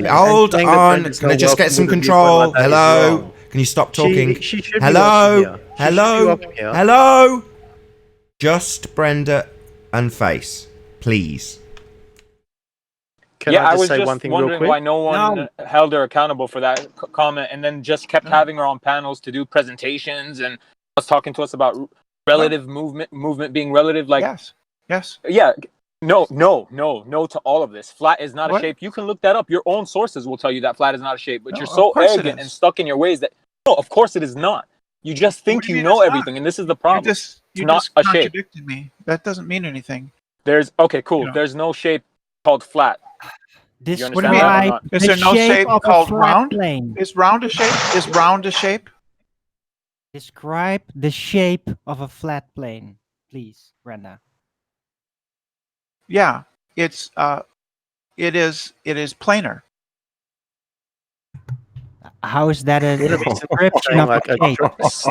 Hold on. Can I just get some control? Hello? Can you stop talking? Hello? Just Brenda and Face, please. I was say just one thing real wondering quick? why no one held her accountable for that comment, and then just kept having her on panels to do presentations and was talking to us about relative movement being relative. Like, yes. Yes. Yeah. No to all of this. Flat is not What? a shape. You can look that up. Your own sources will tell you that flat is not a shape. But No, you're of so course it arrogant and is. stuck in your ways that no, of course it is not. You just What think do you you mean know it's everything, not? and this is the problem. You It's not just a shape. contradicted me. That doesn't mean anything. There's okay, cool. You know. There's no shape called flat. You What do understand you that or mean? not? Is there no shape of a called flat round? plane. Is round a shape? Is round a shape? Describe the shape of a flat plane, please, Brenda. Yeah, it is planar. How is that a Would it be description saying of like a shape?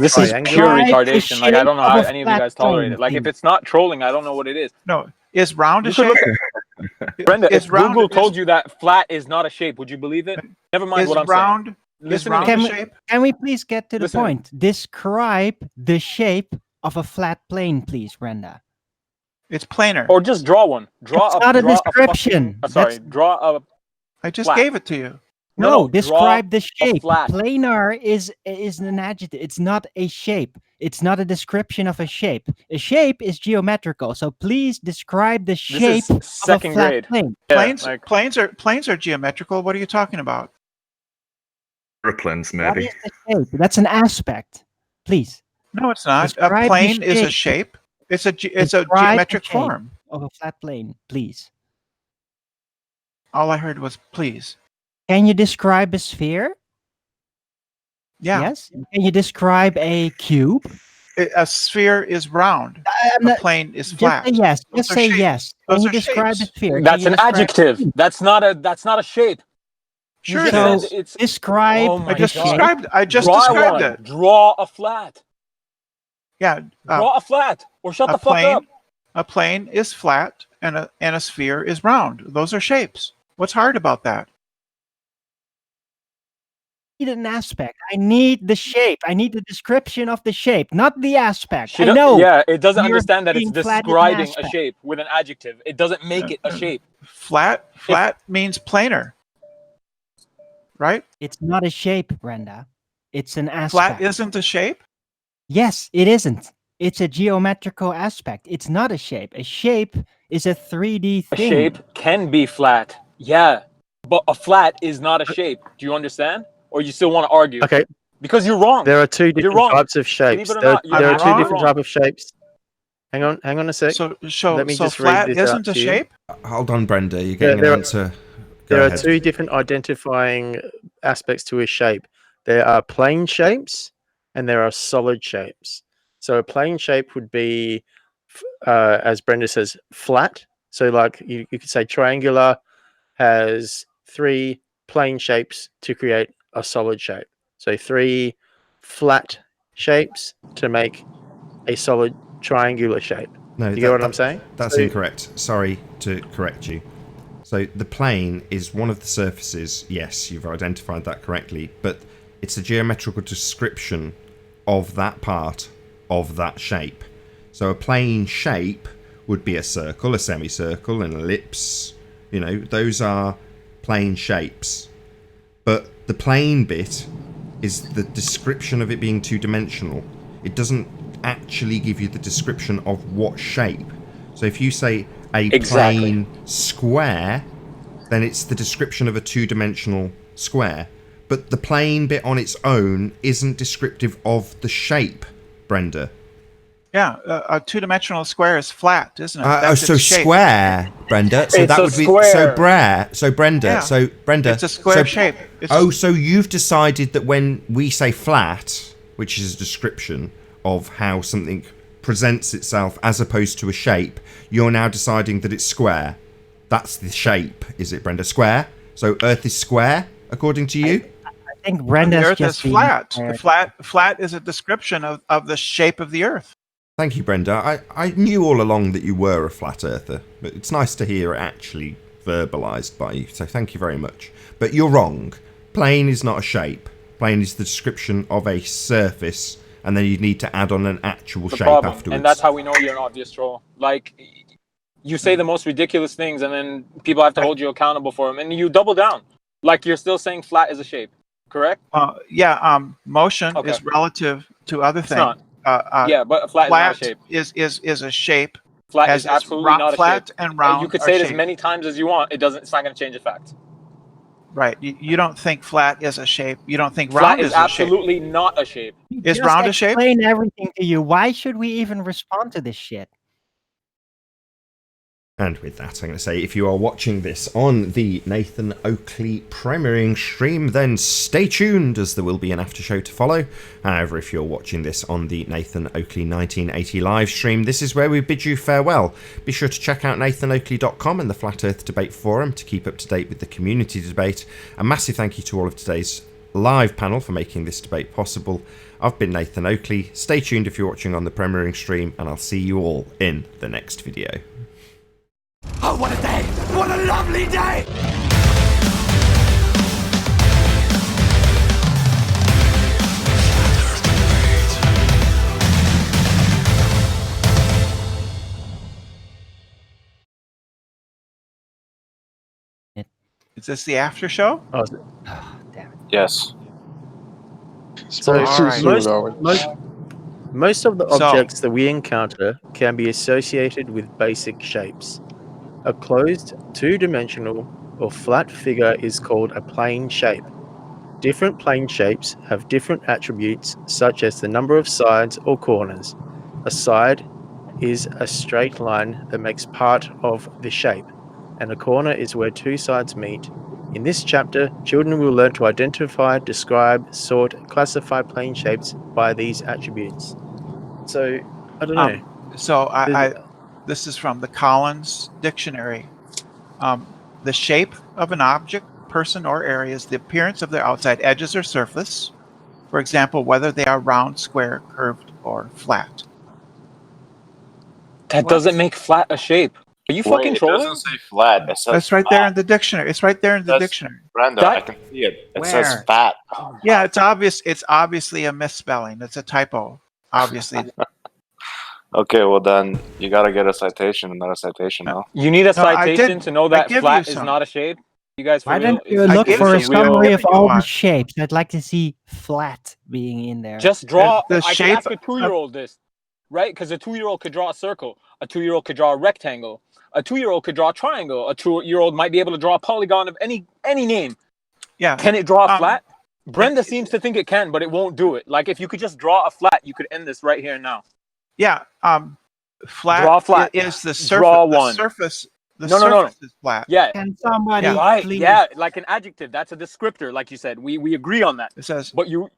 This is pure Describe the retardation. Like I don't know shape how of a any of you flat guys tolerate plane, it. Like if please. it's not trolling, I don't know what it is. No, is round a You could shape? look Brenda, Is if round Google is- told you that flat is not a shape, would you believe it? Never mind Is what I'm round saying. is Listen round to a me. shape? Can we please get to the Listen to me. point? Describe the shape of a flat plane, please, Brenda. It's planar. Or just draw one. Draw It's not a draw description. fucking, sorry, That's- draw a I just flat. gave it to you. No, draw describe the a shape. flat. Planar is an adjective. It's not a shape. It's not a description of a shape. A shape is geometrical. So please describe the shape This is of a second flat grade. plane. Yeah, Planes are geometrical. What are you talking about? Aeroplanes, What maybe. is the shape? That's an aspect. Please. No, it's not. Describe A the plane is a shape. shape. It's a Describe the geometric shape form. of a flat plane, please. All I heard was please. Can you describe a sphere? Yeah. Yes. Can you describe a cube? A sphere is round. A plane is flat. Just say yes. Those Just are say shapes. yes. Those Can you are describe shapes. a sphere? Can That's you an describe a adjective. cube? That's not a shape. Sure You it So is. it's describe oh my I just the God. described. I just Draw described one. it. Draw a flat. Yeah. Draw a flat. Or shut a the fuck plane. up. A plane is flat, and a sphere is round. Those are shapes. What's hard about that? I need an aspect. I need the shape. I need the description of the shape, not the aspect. She I do- know. Yeah, it doesn't you're understand that it's being flat is an describing a aspect. shape with an adjective. It doesn't make it a shape. Flat means planar, right? It's not a shape, Brenda. It's an aspect. Flat isn't a shape. Yes, it isn't. It's a geometrical aspect. It's not a shape. A shape is a 3D A thing. shape can be flat. Yeah. But a flat is not a shape. Do you understand? Or you still want to argue? Okay. Because you're wrong. There are two You're different wrong. types of shapes. Believe it or There, not, you're there are two absolutely different wrong. types of shapes. Hang on a sec. So Let me just flat read this isn't out a to you. shape. Hold on, Brenda. You're getting an answer. Go There ahead. are two different identifying aspects to a shape. There are plane shapes and there are solid shapes. So a plane shape would be, as Brenda says, flat. So like you could say triangular has three plane shapes to create a solid shape. So three flat shapes to make a solid triangular shape. No, you get what I'm saying? That's So- incorrect. Sorry to correct you. So the plane is one of the surfaces. Yes, you've identified that correctly, but it's a geometrical description of that part of that shape. So a plane shape would be a circle, a semicircle, an ellipse. You know, those are plane shapes. But the plane bit is the description of it being two-dimensional. It doesn't actually give you the description of what shape. So if you say a plane square, then it's the description of a two-dimensional square. But the plane bit on its own isn't descriptive of the shape, Brenda. Yeah, a two-dimensional square is flat, isn't it? That's So its shape. square, Brenda. So It's that a would be square. so Brenda. Yeah. So Brenda. It's a square shape. So you've decided that when we say flat, which is a description of how something presents itself as opposed to a shape, you're now deciding that it's square. That's the shape, is it, Brenda? Square. So Earth is square, according to you. I think Brenda's The Earth just is being flat. fair. Flat is a description of the shape of the Earth. Thank you, Brenda. I knew all along that you were a flat earther, but it's nice to hear it actually verbalised by you, so thank you very much. But you're wrong. Plane is not a shape. Plane is the description of a surface, and then you need to add on an actual The shape problem. afterwards. And that's how we know you're an obvious troll. Like, you say the most ridiculous things, and then people have to hold you accountable for them, and you double down. Like, you're still saying flat is a shape, correct? Motion is relative to other things. It's not. Yeah, but flat is not a shape. Is a shape Flat As is absolutely not a flat shape. and round You could are say it as shaped. many times as you want. It's not going to change the fact. Right. You don't think flat is a shape. You don't think Flat round is is a shape. absolutely not a shape. Is Just round a shape? explain everything to you. Why should we even respond to this shit? And with that, I'm going to say, if you are watching this on the Nathan Oakley premiering stream, then stay tuned, as there will be an after show to follow. However, if you're watching this on the Nathan Oakley 1980 live stream, this is where we bid you farewell. Be sure to check out nathanoakley.com and the Flat Earth Debate Forum to keep up to date with the community debate. A massive thank you to all of today's live panel for making this debate possible. I've been Nathan Oakley. Stay tuned if you're watching on the premiering stream, and I'll see you all in the next video. Oh, what a day! What a lovely day! Is this the after show? Oh, damn it. Yes. So Alright. most of the So- objects that we encounter can be associated with basic shapes. A closed, two-dimensional, or flat figure is called a plane shape. Different plane shapes have different attributes, such as the number of sides or corners. A side is a straight line that makes part of the shape, and a corner is where two sides meet. In this chapter, children will learn to identify, describe, sort, classify plane shapes by these attributes. So, I don't know. So this is from the Collins Dictionary. The shape of an object, person, or area is the appearance of their outside edges or surface. For example, whether they are round, square, curved, or flat. That doesn't make flat a shape. Are you fucking It trolling? doesn't say flat. It says That's right fat. there in the dictionary. It's right there in the dictionary. Brenda, I can see it. It says Where? fat. Yeah, it's obvious. It's obviously a misspelling. It's a typo. Obviously. Okay, well then you gotta get a citation, another citation now. You need a No, I citation did- to know I that give flat you is some. not a shape. You guys, for Why real? don't you I look give for a you- summary of give you all the one. shapes? I'd like to see flat being in there. Just draw. The I shape can ask a 2-year-old this, right? Because a 2-year-old could draw a circle. A 2-year-old could draw a rectangle. A 2-year-old could draw a triangle. A 2-year-old might be able to draw a polygon of any name. Yeah. Can it draw a flat? Brenda seems to think it can, but it won't do it. Like if you could just draw a flat, you could end this right here and now. Yeah. Flat. Draw flat. Is the surface. Draw The one. surface. The No. surface is flat. Yeah. Can somebody Right. please? Yeah. Like an adjective. That's a descriptor. Like you said, we agree on that. It says. But you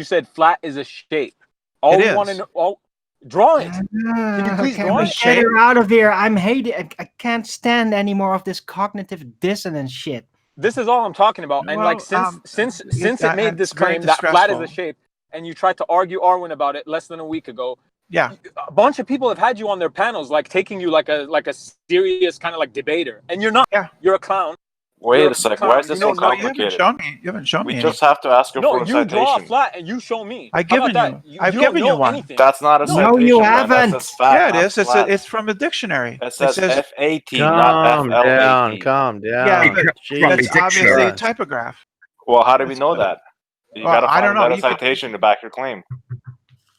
said flat is a shape. All It we is. want to know. Draw it. Can you please Can draw we it? get her out of here? I'm hating. I can't stand any more of this cognitive dissonance shit. This is all I'm talking about. And Well, like since it made this it's very claim that flat is a distressful. shape, and you tried to argue Arwen about it less than a week ago, Yeah. a bunch of people have had you on their panels, like taking you like a serious kind of like debater, and you're not. Yeah. You're a clown. Wait a sec, why is this so You haven't complicated? shown me. You haven't shown me. We any. just have to ask her No, for a you draw a citation. flat and you show me. I've How about given that? you. I've don't given you know one. anything. That's not a No, citation. you man. That haven't. says fat, Yeah, it not is. flat. It's from the dictionary. It says says F-A-T, not Calm down, F-L-A-T. calm down. Yeah, but Jeez. that's obviously a typograph. Well, how do we know that? You Well, gotta I find don't a know. better You could- citation to back your claim.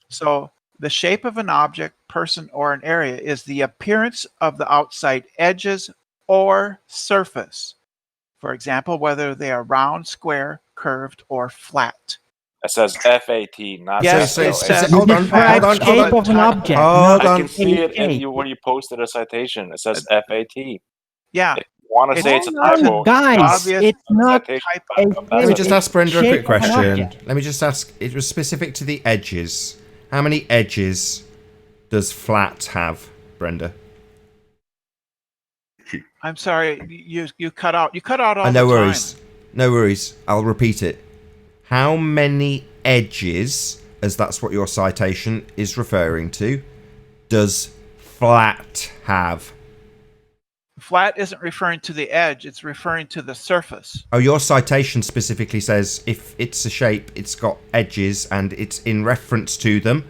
So the shape of an object, person, or an area is the appearance of the outside edges or surface. For example, whether they are round, square, curved, or flat. It says F-A-T, not Yes, F-L-A-T. it says- hold on, Describe hold on, shape hold on. of an object. Hold I on. can see it shape. when you posted a citation. It says F-A-T. Yeah. If you want to say it's a Hold on, typo, guys, obvious it's not citation a back up that Let me just citation. ask Brenda a shape quick of an question. object. Let me just ask. It was specific to the edges. How many edges does flat have, Brenda? I'm sorry, you cut out. You cut out all No the worries. time. No worries. I'll repeat it. How many edges, as that's what your citation is referring to, does flat have? Flat isn't referring to the edge, it's referring to the surface. Oh, your citation specifically says if it's a shape, it's got edges and it's in reference to them,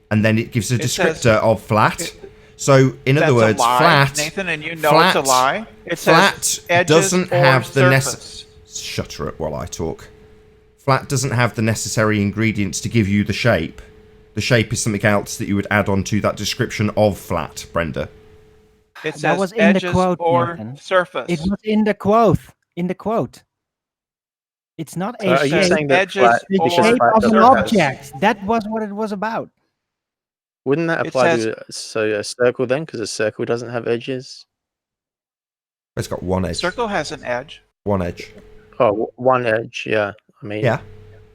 and then it gives a It descriptor says- of flat. So, in That's other words, a lie, flat, Nathan, and you know flat, it's a lie. It flat says edges doesn't or have the surface. Shut her up while I talk. Flat doesn't have the necessary ingredients to give you the shape. The shape is something else that you would add on to that description of flat, Brenda. It says That was in the edges quote, or Nathan. surface. It was in the quote. In the quote. It's not So a are you shape. saying that edges flat, The or shape flat of an doesn't have- object. That was what it was about. Wouldn't that It apply says- to a circle then? Because a circle doesn't have edges. It's got one edge. Circle has an edge. One edge. Oh, one edge. Yeah. I mean. Yeah.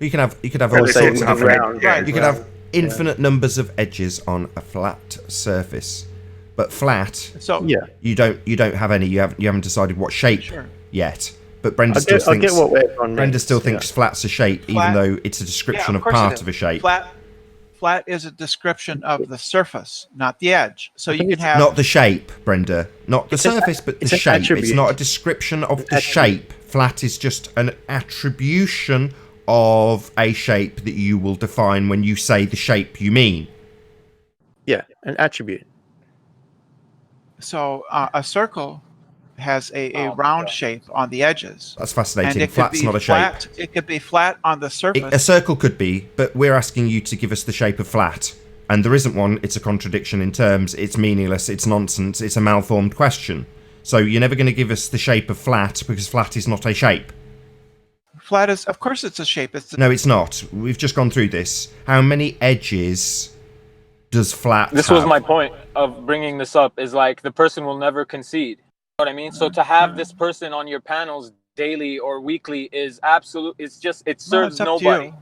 You can have Well, all say sorts of it's different. round, right. You can have infinite numbers of edges on a flat surface, but flat. So Yeah. You don't have any. You haven't decided what shape Sure. yet. But Brenda I still get thinks what everyone Brenda means, still thinks flat's a shape, Flat- even though it's a description Yeah, of course it part is. of a shape. Flat is a description of the surface, not the edge. So you can it's have Not the shape, Brenda. Not the It's an- surface, but the it's an shape. It's attribute. not a description of the attribute. shape. Flat is just an attribution of a shape that you will define when you say the shape you mean. Yeah, an attribute. so a circle has a round shape on the edges. That's And fascinating. it could Flat's be not a flat. shape. It could be flat on the surface. A circle could be, but we're asking you to give us the shape of flat. And there isn't one. It's a contradiction in terms. It's meaningless. It's nonsense. It's a malformed question. So you're never going to give us the shape of flat because flat is not a shape. Flat is, of course, it's a shape. No, it's not. We've just gone through this. How many edges does flat This have? was my point of bringing this up. Is like the person will never concede. You know what I mean? So to have this person on your panels daily or weekly is absolute. It's just it serves it's up to nobody you.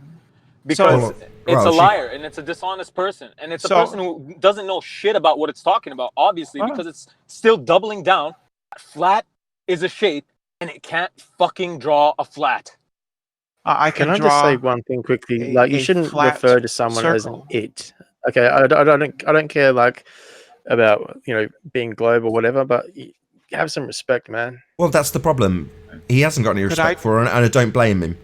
because So- it's well, a she- liar and it's a dishonest person and it's a So- person who doesn't know shit about what it's talking about. Obviously, Oh. because it's still doubling down. Flat is a shape and it can't fucking draw a flat. I Can I draw just say one thing quickly? Like, you a shouldn't flat refer to someone as an circle. it. Okay, I don't care like about being globe or whatever, but have some respect, man. Well, that's the problem. He hasn't got any Could respect I- for her, and I don't blame him.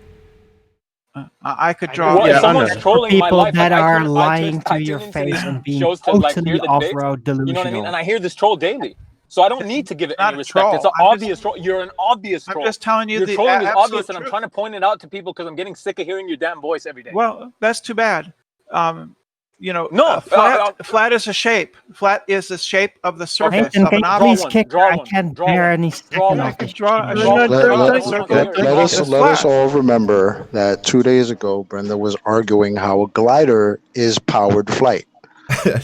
I could draw. Well, Yeah, if I someone's know. trolling my People life, that like, are I lying to tune your into face these and being shows to like totally hear the debate. off-road delusional. You know what I mean? And I hear this troll daily. So I don't need to give it not any a respect. troll. It's an I'm just- obvious troll. You're an obvious I'm troll. just telling you Your the trolling is absolute obvious, and I'm truth. trying to point it out to people because I'm getting sick of hearing your damn voice every day. Well, that's too bad. No, flat is a shape. Flat is the shape of the surface Nathan, of can an you object. please kick her? I can't bear any second I of can this. draw a shit. shape. Let us all remember that 2 days ago, Brenda was arguing how a glider is powered flight.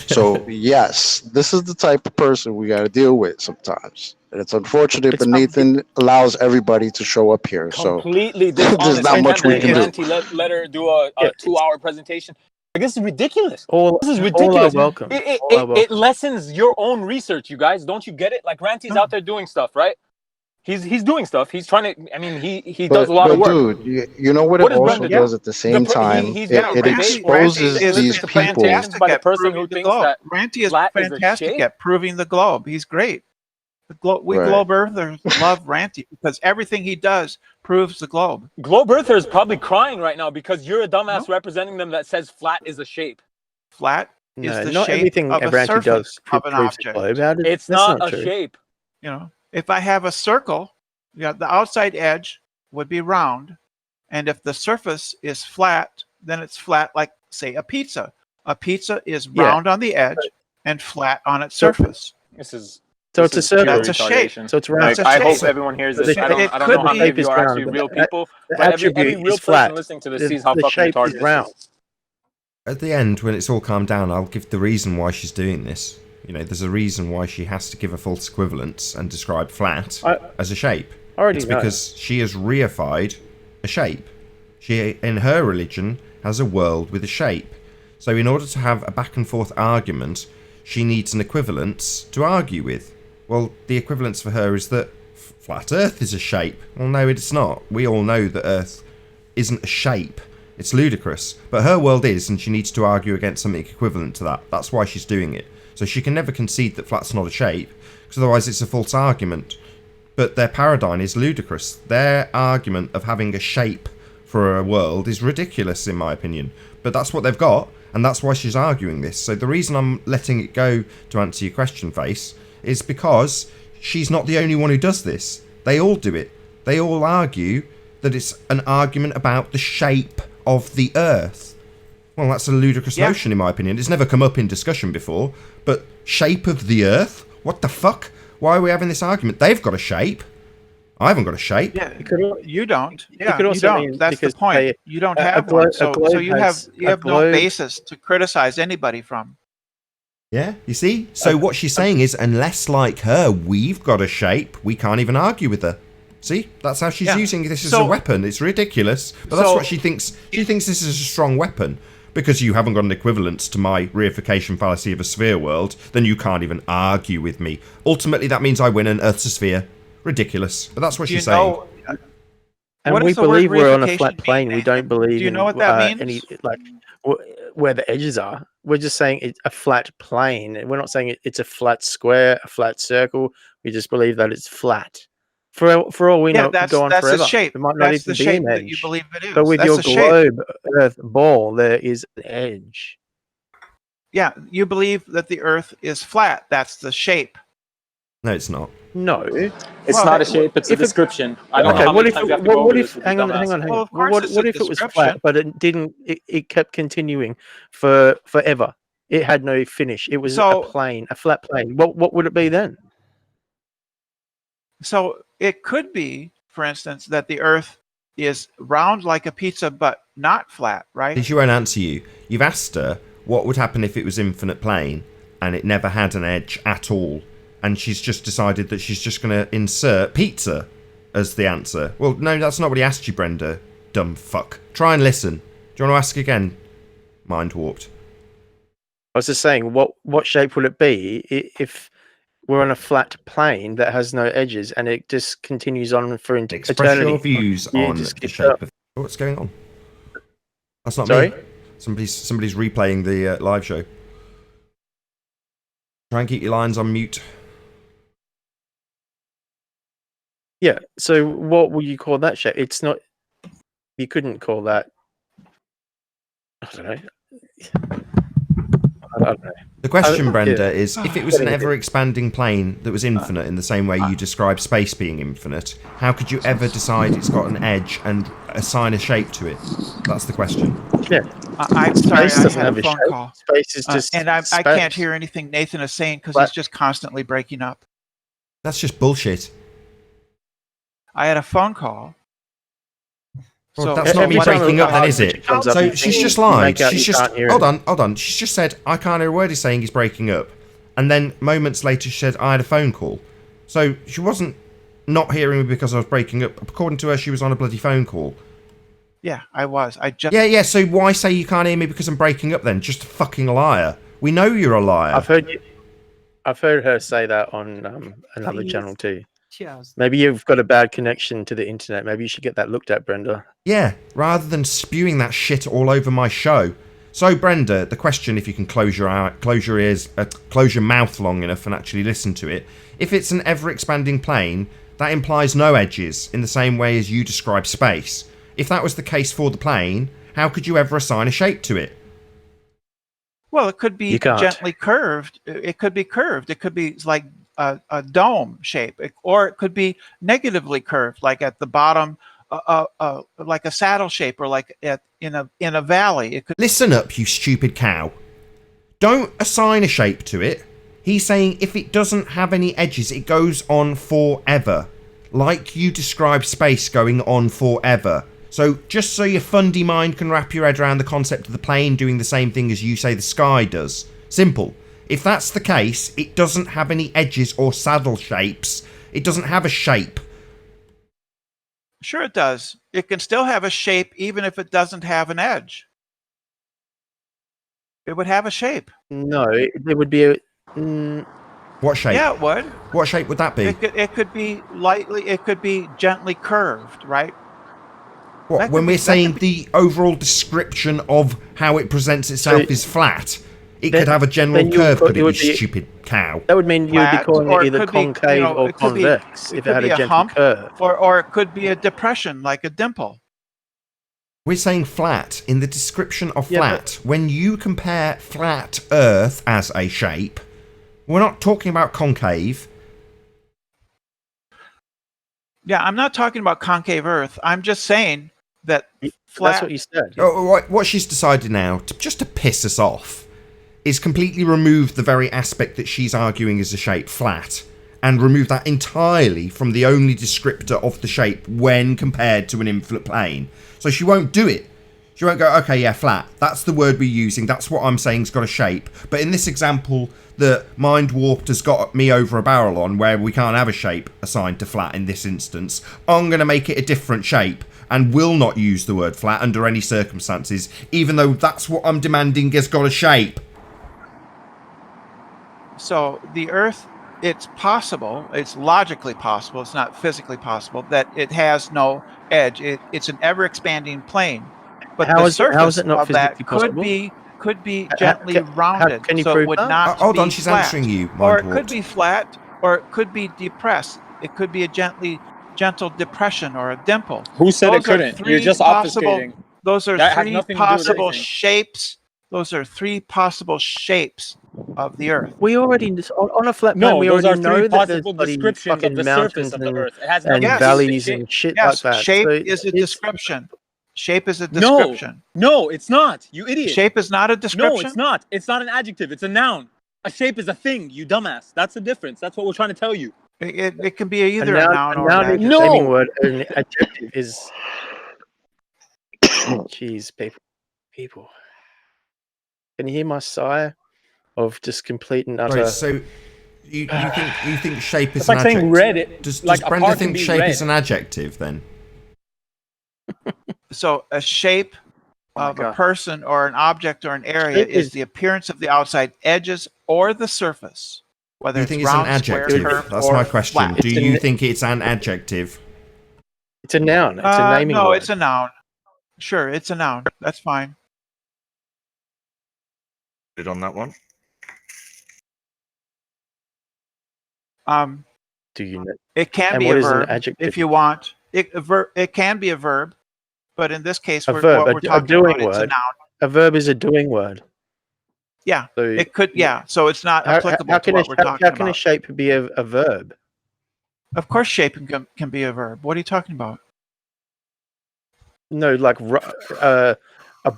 So yes, this is the type of person we got to deal with sometimes. And it's unfortunate, but Nathan allows everybody to show up here. So Completely there's dishonest. not I much can't we can believe do. Ranty let her do a 2-hour presentation. Like, this is ridiculous. This is All ridiculous. are welcome. It All are welcome. lessens your own research, you guys. Don't you get it? Like Ranty's out there doing stuff, right? He's doing stuff. He's trying to. I mean, he does a lot of work. Dude, you know what What it is also Brenda? does at the same time? He's It, got a it debate where exposes he these listens to people. presentations by the person who the thinks globe. that Ranty is flat is a fantastic shape. at proving the globe. He's great. We Right. globe earthers love Ranty because everything he does proves the globe. Globe Earther is probably crying right now because you're a dumbass representing them that says flat is a shape. Flat No, is the not shape everything of a Ranty surface does of an proves a object. globe. How did- It's that's not a true. shape. If I have a circle, the outside edge would be round, and if the surface is flat, then it's flat like, say, a pizza. A pizza is Yeah. round on the edge and flat on its surface. This is So it's a circle. That's a shape. So it's round. That's a I hope shape. everyone hears So this. the I don't shape know could how be- many of you is are round, actually but real the- people, the but every attribute real is flat. person listening to this The- sees how the fucking shape retarded is this round. is. At the end, when it's all calmed down, I'll give the reason why she's doing this. You know, there's a reason why she has to give a false equivalence and describe flat as a shape. I already It's know. because she has reified a shape. She, in her religion, has a world with a shape. So in order to have a back and forth argument, she needs an equivalence to argue with. Well, the equivalence for her is that flat Earth is a shape. Well, no, it's not. We all know that Earth isn't a shape. It's ludicrous. But her world is, and she needs to argue against something equivalent to that. That's why she's doing it. So she can never concede that flat's not a shape, because otherwise it's a false argument. But their paradigm is ludicrous. Their argument of having a shape for a world is ridiculous, in my opinion. But that's what they've got, and that's why she's arguing this. So the reason I'm letting it go, to answer your question, Face, is because she's not the only one who does this. They all do it. They all argue that it's an argument about the shape of the Earth. Well, that's a ludicrous Yeah. notion, in my opinion. It's never come up in discussion before. But shape of the Earth? What the fuck? Why are we having this argument? They've got a shape. I haven't got a shape. Yeah, you don't. It Yeah, could you also don't. mean That's the because point. You don't a have glo- one, a so globe you has- have a no globe- basis to criticize anybody from. Yeah, you see? So what she's saying is, unless like her, we've got a shape, we can't even argue with her. See? That's how she's Yeah. using this as So- a weapon. It's ridiculous. But that's so- what she thinks. She thinks this is a strong weapon. Because you haven't got an equivalence to my reification fallacy of a sphere world, then you can't even argue with me. Ultimately, that means I win and Earth's a sphere. Ridiculous. But that's what she's saying. And What we does the word believe we're on a reification flat plane. We don't believe Do you in know what that any means? where the edges are. We're just saying it's a flat plane. We're not saying it's a flat square, a flat circle. We just believe that it's flat. For all we know, it could go on that's forever. the shape. It might not That's the even be shape an that you edge. believe it is. But with That's your the shape. globe Earth ball, there is an edge. Yeah, you believe that the Earth is flat. That's the shape. No, it's not. No, It's not a shape, it's a description. I don't know how many times you have to go over this with you hang on. Well, of course What it's a if it was description. flat, but it didn't? It kept continuing for forever. It had no finish. It was a plane, a flat plane. What would it be then? So it could be, for instance, that the Earth is round like a pizza, but not flat, right? She won't answer you. You've asked her what would happen if it was infinite plane and it never had an edge at all. And she's just decided that she's just going to insert pizza as the answer. Well, no, that's not what he asked you, Brenda. Dumb fuck. Try and listen. Do you want to ask again? Mind warped. I was just saying, what shape will it be if we're on a flat plane that has no edges and it just continues on for Express eternity? your views You on just the get shape up. of... What's going on? That's not Sorry? me. Somebody's replaying the live show. Try and keep your lines on mute. Yeah. So what will you call that shape? It's not. You couldn't call that. I don't know. I don't know. The question, Brenda, yeah. is if it was an ever-expanding plane that was infinite in the same way you describe space being infinite, how could you ever decide it's got an edge and assign a shape to it? That's the question. Yeah. I'm sorry, Space I doesn't had have a a phone shape. call. Space is just and I space. can't hear anything Nathan is saying because he's just constantly breaking up. That's just bullshit. I had a phone call. Well, that's not me breaking up then, is it? So she's just lied. She's just... Hold on. She's just said, I can't hear a word he's saying, he's breaking up. And then moments later she said, I had a phone call. So she wasn't not hearing me because I was breaking up. According to her, she was on a bloody phone call. Yeah, I was. Yeah, so why say you can't hear me because I'm breaking up then? Just a fucking liar. We know you're a liar. I've heard her say that on another channel too. Maybe you've got a bad connection to the internet. Maybe you should get that looked at, Brenda. Yeah, rather than spewing that shit all over my show. So, Brenda, the question, if you can close your ears, close your mouth long enough and actually listen to it. If it's an ever-expanding plane, that implies no edges in the same way as you describe space. If that was the case for the plane, how could you ever assign a shape to it? Well, it could be gently curved. It could be curved. It could be like a dome shape, or it could be negatively curved, like at the bottom, like a saddle shape, or like in a valley. It could. Listen up, you stupid cow. Don't assign a shape to it. He's saying if it doesn't have any edges, it goes on forever. Like you describe space going on forever. So just so your fundy mind can wrap your head around the concept of the plane doing the same thing as you say the sky does. Simple. If that's the case, it doesn't have any edges or saddle shapes. It doesn't have a shape. Sure it does. It can still have a shape even if it doesn't have an edge. It would have a shape. No, there would be a... What shape? Yeah, it would. What shape would that be? It could be lightly, it could be gently curved, right? What, when we're saying the overall description of how it presents itself is flat, it could have a general curve, could it, you stupid cow? That would mean you would be calling it either concave or convex if it had a gentle curve. Or it could be a depression, like a dimple. We're saying flat in the description of flat. When you compare flat Earth as a shape, we're not talking about concave. Yeah, I'm not talking about concave Earth. I'm just saying that flat. That's what you said. Oh, what she's decided now, just to piss us off, is completely remove the very aspect that she's arguing is a shape, flat, and remove that entirely from the only descriptor of the shape when compared to an infinite plane. So she won't do it. She won't go, okay, yeah, flat. That's the word we're using. That's what I'm saying's got a shape. But in this example that Mind Warped has got me over a barrel on, where we can't have a shape assigned to flat in this instance, I'm going to make it a different shape and will not use the word flat under any circumstances, even though that's what I'm demanding has got a shape. So the Earth, it's possible, it's logically possible, it's not physically possible, that it has no edge. It's an ever-expanding plane. But How the is surface it not of that physically possible? could be gently rounded, can you so prove it would that? not Hold be on, she's flat. answering you, Or Mind it could Warped. be flat, or it could be depressed. It could be a gentle depression or a dimple. Who said Those it couldn't? Are You're three just possible. obfuscating. Those are That has three nothing to do with possible anything. shapes. Those are three possible shapes of the Earth. We already on a flat plane. No, We those already are know three that there's possible bloody descriptions of fucking the surface mountains of the Earth. It has nothing and to do with the valleys shape. and shit Yes, like that. shape So is a it's- description. Shape is a No, description. no, it's not. You idiot. Shape is not a No, description? it's not. It's not an adjective. It's a noun. A shape is a thing, you dumbass. That's the difference. That's what we're trying to tell you. It can be either a noun or an is adjective. a naming word. An adjective is. Jeez, people. Can you hear my sigh of just complete and utter? Right, so you think shape is It's an like saying adjective? red. Does Like a Brenda car can think be shape red. is an adjective then? So a shape of a God. person or an object or an area Shape is is- the appearance of the outside edges or the surface, Do whether you it's think it's an round, square, adjective? curved, That's or my question. flat. Do you think it's an adjective? It's a noun. It's a naming no, word. it's a noun. Sure, it's a noun. That's fine. Did on that one? Do you know? It can And be what a is an verb adjective? if you want. It can be a verb, but in this case, A what verb, we're a talking doing about, it's a word. noun. A verb is a doing word. Yeah, So it could. Yeah, so it's not applicable to what we're talking how can a about. shape be a verb? Of course, shape can be a verb. What are you talking about? No, like a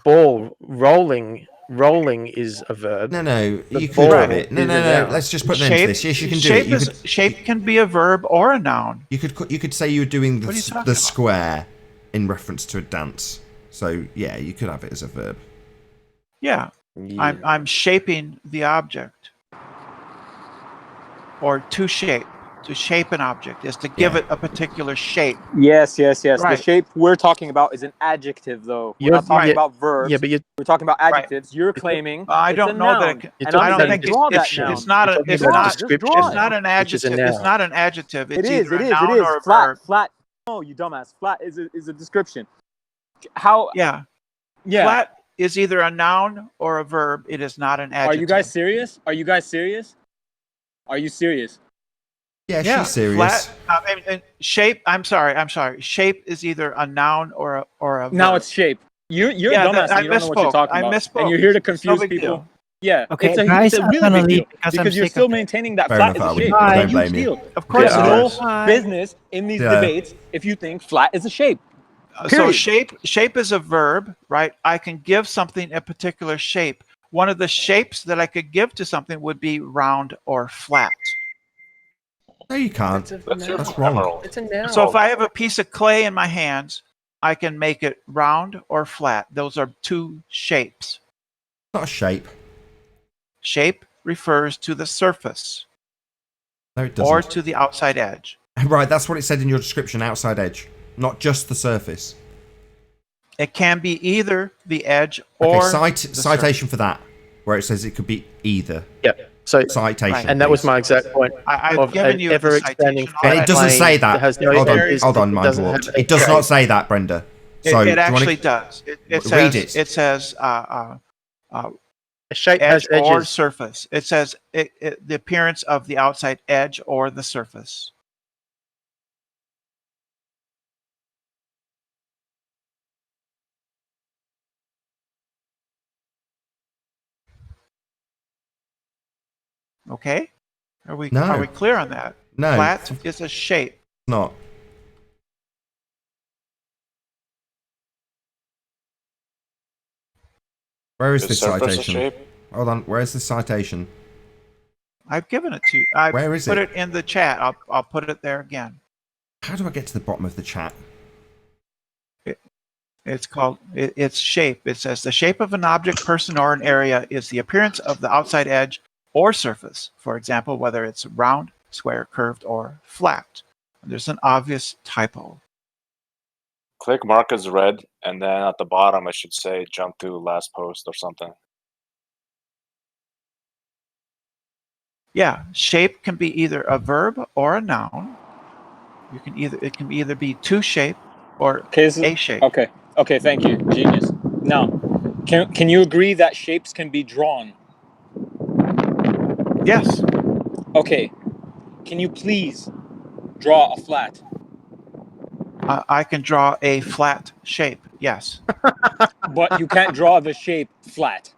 ball rolling is a verb. No, The you could ball have it. No, is a noun. let's just put an end to this. Yes, you can do it. Shape can be a verb or a noun. You could say you were doing What are you talking the about? square in reference to a dance. So yeah, you could have it as a verb. Yeah, Yeah. I'm shaping the object, or to shape an object is to give it a particular shape. Yes. Right. The shape we're talking about is an adjective, though. We're You're- not talking right. about verbs. Yeah, but we're talking about adjectives. You're claiming I it's don't a know noun. that it can. You're And talking I I'm don't saying think draw that it's noun. not. You're talking It's about not. description, It's not an which is a adjective. It's noun. not an adjective. It's It is. either It a is. noun It is. or a Flat. verb. Flat. No, you dumbass. Flat is a description. How? Yeah. Yeah. Flat is either a noun or a verb. It is not an adjective. Are you guys serious? Are you guys serious? Are you serious? Yeah, Yeah, she's serious. flat. And shape. I'm sorry. Shape is either a noun or a verb. Now it's shape. You're a dumbass and you don't know what you're talking about. misspoke. And you're here to It's no confuse big people. deal. Yeah. Okay, it's a guys, I'm really gonna big leave deal because I'm you're sick still of it. maintaining that Fair flat enough, is a Alwyn. shape. I It's a don't huge blame you. deal. Of course There's it no is. business in these Yeah. debates if you think flat is a shape. So Period. shape is a verb, right? I can give something a particular shape. One of the shapes that I could give to something would be round or flat. No, you can't. That's wrong. It's a noun. So if I have a piece of clay in my hands, I can make it round or flat. Those are two shapes. Not a shape. Shape refers to the surface No, it or doesn't. to the outside edge. Right, that's what it said in your description. Outside edge, not just the surface. It can be either the edge Okay, or citation for that, where it says it could be either. Yep. So citation, and that was please. my exact point. I've of given an you the ever-expanding citation And it doesn't plane say that. has no Hold edges, on, it Mind doesn't Warped. have It does shape. not say that, Brenda. So, It do you actually wanna... does. It Read says it. it says A shape edge has edges. or surface. It says the appearance of the outside edge or the surface. Okay, are we clear on that? No. Flat is a shape. Not. Where is The this surface citation? shape? Hold on. Where's the citation? I've given it to you. I Where is put it? it in the chat. I'll put it there again. How do I get to the bottom of the chat? It's called, it's shape. It says the shape of an object, person, or an area is the appearance of the outside edge or surface. For example, whether it's round, square, curved, or flat. There's an obvious typo. Click mark as read, and then at the bottom it should say jump to last post or something. Yeah, shape can be either a verb or a noun. It can either be to shape or a shape. Okay, thank you, genius. Now, can you agree that shapes can be drawn? Yes. Okay, can you please draw a flat? I can draw a flat shape, yes. But you can't draw the shape flat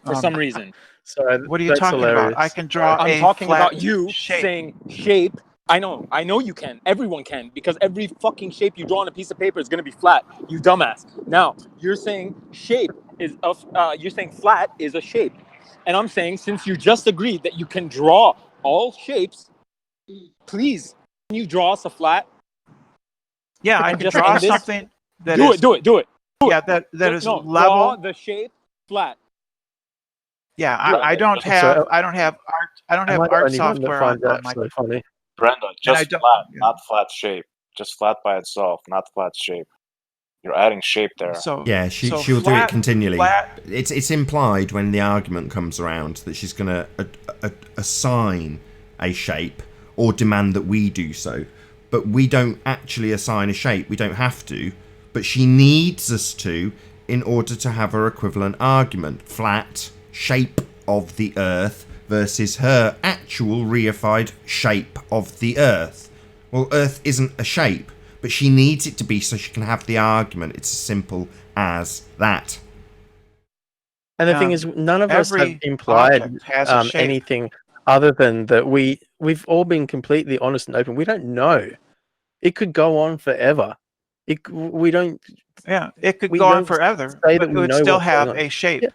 for some reason. So what are you talking about? I can draw I'm a talking flat about you shape. saying shape. I know you can. Everyone can, because every fucking shape you draw on a piece of paper is gonna be flat. You dumbass. Now you're saying shape is you're saying flat is a shape, and I'm saying since you just agreed that you can draw all shapes, please can you draw us a flat? Yeah, I can draw something that do is... it. Yeah, that is level. Draw the shape flat. Yeah, I don't have art software on my funny. Brenda, just flat, not flat shape. Just flat by itself, not flat shape. You're adding shape there. Yeah, she'll do it continually. It's implied when the argument comes around that she's going to assign a shape or demand that we do so. But we don't actually assign a shape. We don't have to. But she needs us to in order to have her equivalent argument. Flat shape of the Earth versus her actual reified shape of the Earth. Well, Earth isn't a shape, but she needs it to be so she can have the argument. It's as simple as that. And the thing is, none of us have implied anything other than that we've all been completely honest and open. We don't know. It could go on forever. We don't. Yeah, it could go on forever, but it would still have a shape. Yeah.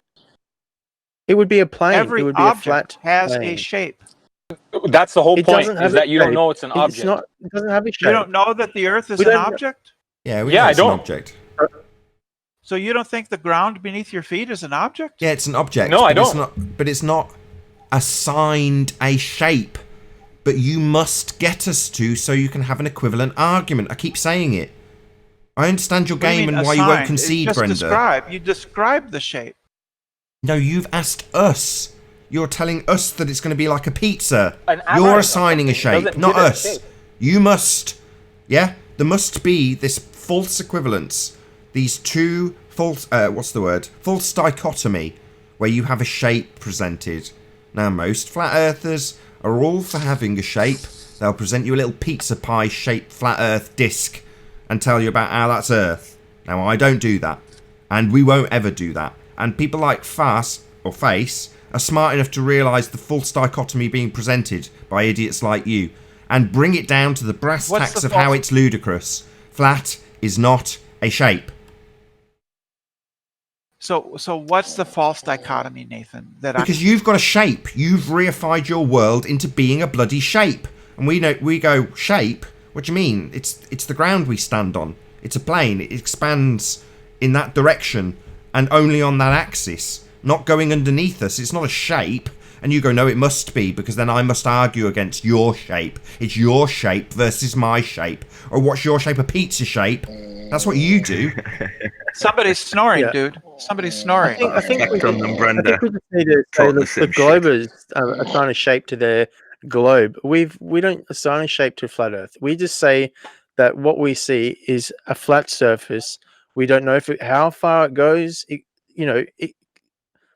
It would be a plane. Every it would be object a flat has plane. a shape. That's the whole point, is that you don't know it's an object. It's not, it doesn't have a shape. You don't know that the Earth is an object? Yeah, we know it's an object. So you don't think the ground beneath your feet is an object? Yeah, it's an object. No, I don't. But it's not assigned a shape. But you must get us to so you can have an equivalent argument. I keep saying it. I understand your game and why you won't concede, Brenda. You describe the shape. No, you've asked us. You're telling us that it's going to be like a pizza. You're assigning a shape, not us. You must. Yeah? There must be this false equivalence. These two false... what's the word? False dichotomy, where you have a shape presented. Now, most flat earthers are all for having a shape. They'll present you a little pizza pie shaped flat earth disc and tell you about how that's Earth. Now, I don't do that. And we won't ever do that. And people like Face are smart enough to realise the false dichotomy being presented by idiots like you and bring it down to the brass tacks of how it's ludicrous. Flat is not a shape. So what's the false dichotomy, Nathan? Because you've got a shape. You've reified your world into being a bloody shape. And we go, shape? What do you mean? It's the ground we stand on. It's a plane. It expands in that direction and only on that axis, not going underneath us. It's not a shape. And you go, no, it must be, because then I must argue against your shape. It's your shape versus my shape. Or what's your shape? A pizza shape? That's what you do. Somebody's snoring, dude. Somebody's snoring. I think we just need to say that the globers assign a shape to their globe. We don't assign a shape to flat Earth. We just say that what we see is a flat surface. We don't know how far it goes. We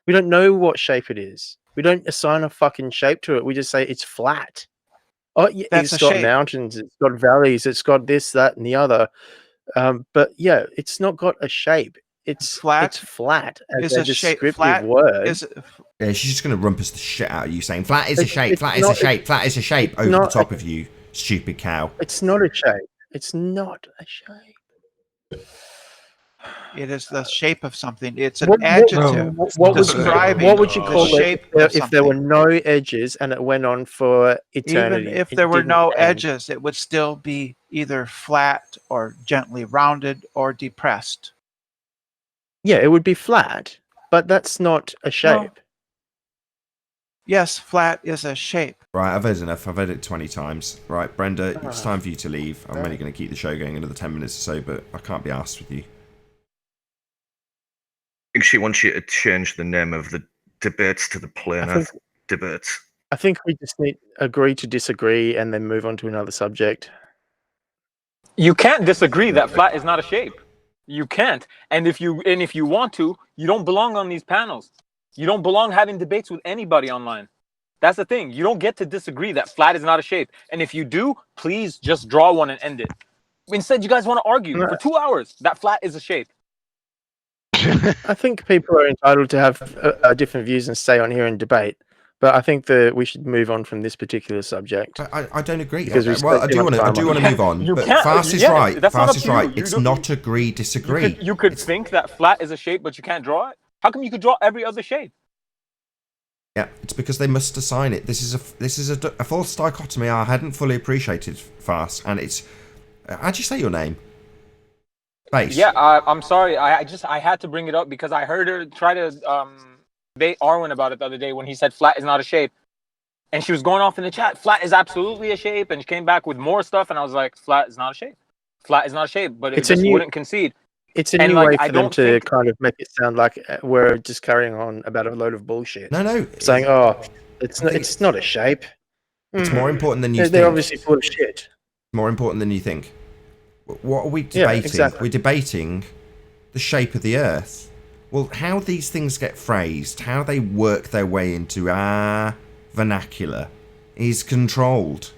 don't know what shape it is. We don't assign a fucking shape to it. We just say it's flat. Oh, yeah, it's got mountains. It's got valleys. It's got this, that, and the other. But yeah, it's not got a shape. It's flat. It's flat as a descriptive word. Yeah, she's just going to rumpus the shit out of you saying flat is a shape, flat is a shape, flat is a shape over the top of you, stupid cow. It's not a shape. It's not a shape. It is the shape of something. It's an adjective describing what would you call the shape it of if there were something. no edges and it went on for eternity? Even if It there were didn't no end. edges, it would still be either flat or gently rounded or depressed. Yeah, it would be flat, but that's not a shape. Yes, flat is a shape. Right, I've heard enough. I've heard it 20 times. Right, Brenda, it's time for you to leave. I'm only going to keep the show going another 10 minutes or so, but I can't be arsed with you. I think she wants you to change the name of the debates to the Plain Earth debates. I think we just need agree to disagree and then move on to another subject. You can't disagree that flat is not a shape. You can't. And if you want to, you don't belong on these panels. You don't belong having debates with anybody online. That's the thing. You don't get to disagree that flat is not a shape. And if you do, please just draw one and end it. Instead, you guys want to argue for 2 hours that flat is a shape. I think people are entitled to have different views and stay on here and debate. But I think that we should move on from this particular subject. I don't agree. Because I do want to move on. But Fast is right. Fast is right. It's not agree, disagree. You could think that flat is a shape, but you can't draw it. How come you could draw every other shape? Yeah, it's because they must assign it. This is a false dichotomy I hadn't fully appreciated, Fast, and it's. How'd you say your name? Base. Yeah, I'm sorry. I had to bring it up because I heard her try to debate Arwen about it the other day when he said flat is not a shape, and she was going off in the chat. Flat is absolutely a shape, and she came back with more stuff, and I was like, flat is not a shape. Flat is not a shape, but it just wouldn't concede. It's a new way for them to kind of make it sound like we're just carrying on about a load of bullshit. No. Saying, it's not a shape. It's more important than you think. They're obviously full of shit. More important than you think. What are we debating? Yeah, exactly. We're debating the shape of the Earth. Well, how these things get phrased, how they work their way into our vernacular is controlled.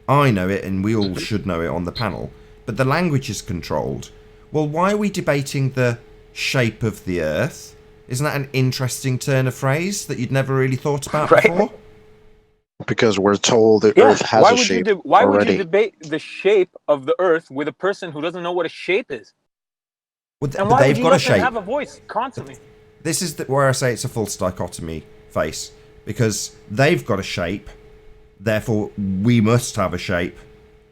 I know it, and we all should know it on the panel, but the language is controlled. Well, why are we debating the shape of the Earth? Isn't that an interesting turn of phrase that you'd never really thought about before? Because we're told the Earth has a shape why already. would you debate the shape of the Earth with a person who doesn't know what a shape is? Well, and but why they've would you got a let them shape. have a voice constantly? This is where I say it's a false dichotomy, Face, because they've got a shape, therefore we must have a shape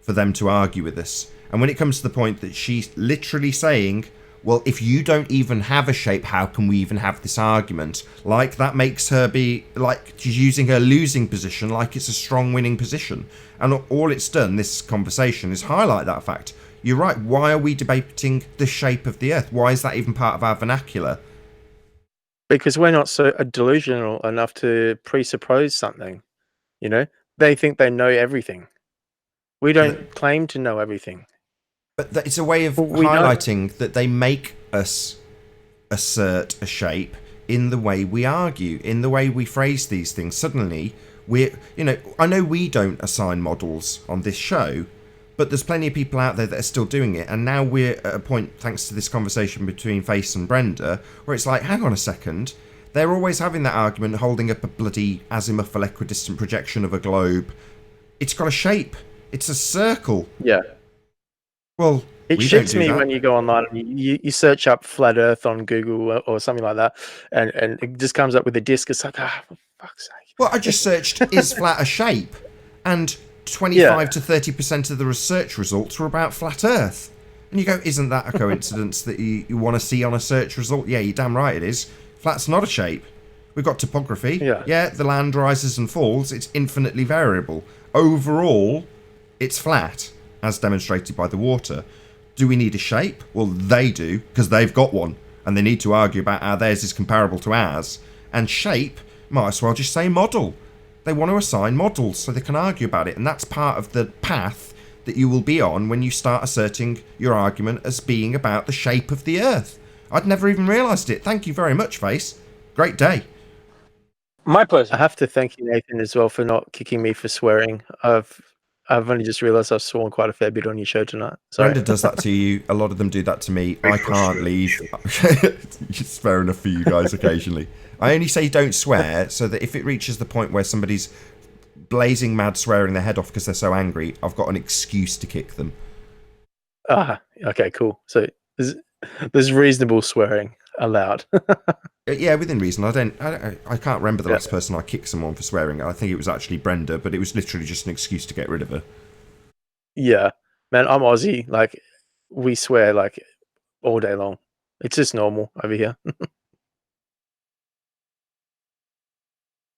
for them to argue with us. And when it comes to the point that she's literally saying, well, if you don't even have a shape, how can we even have this argument? Like, that makes her be, like, she's using her losing position like it's a strong winning position. And all it's done, this conversation, is highlight that fact. You're right, why are we debating the shape of the Earth? Why is that even part of our vernacular? Because we're not so delusional enough to presuppose something. You know? They think they know everything. We don't claim to know everything. But it's a way of highlighting that they make us assert a shape in the way we argue, in the way we phrase these things. Suddenly, I know we don't assign models on this show, but there's plenty of people out there that are still doing it. And now we're at a point, thanks to this conversation between Face and Brenda, where it's like, hang on a second. They're always having that argument, holding up a bloody azimuthal equidistant projection of a globe. It's got a shape. It's a circle. Yeah. Well, it shits me when you go online and you search up flat Earth on Google or something like that, and it just comes up with a disc. It's like, for fuck's sake. Well, I just searched, is flat a shape? And 25 to 30% of the research results were about flat Earth. And you go, isn't that a coincidence that you want to see on a search result? Yeah, you're damn right it is. Flat's not a shape. We've got topography. Yeah, the land rises and falls. It's infinitely variable. Overall, it's flat, as demonstrated by the water. Do we need a shape? Well, they do, because they've got one, and they need to argue about how theirs is comparable to ours. And shape, might as well just say model. They want to assign models so they can argue about it, and that's part of the path that you will be on when you start asserting your argument as being about the shape of the Earth. I'd never even realised it. Thank you very much, Face. Great day. My pleasure. I have to thank you, Nathan, as well, for not kicking me for swearing. I've only just realised I've sworn quite a fair bit on your show tonight. Sorry. Brenda does that to you. A lot of them do that to me. I can't leave. It's fair enough for you guys occasionally. I only say don't swear so that if it reaches the point where somebody's blazing mad swearing their head off because they're so angry, I've got an excuse to kick them. Okay, cool. So There's reasonable swearing allowed. Yeah, within reason. I can't remember the last person I kicked someone for swearing. I think it was actually Brenda, but it was literally just an excuse to get rid of her. Yeah, man, I'm Aussie. Like, we swear like all day long. It's just normal over here.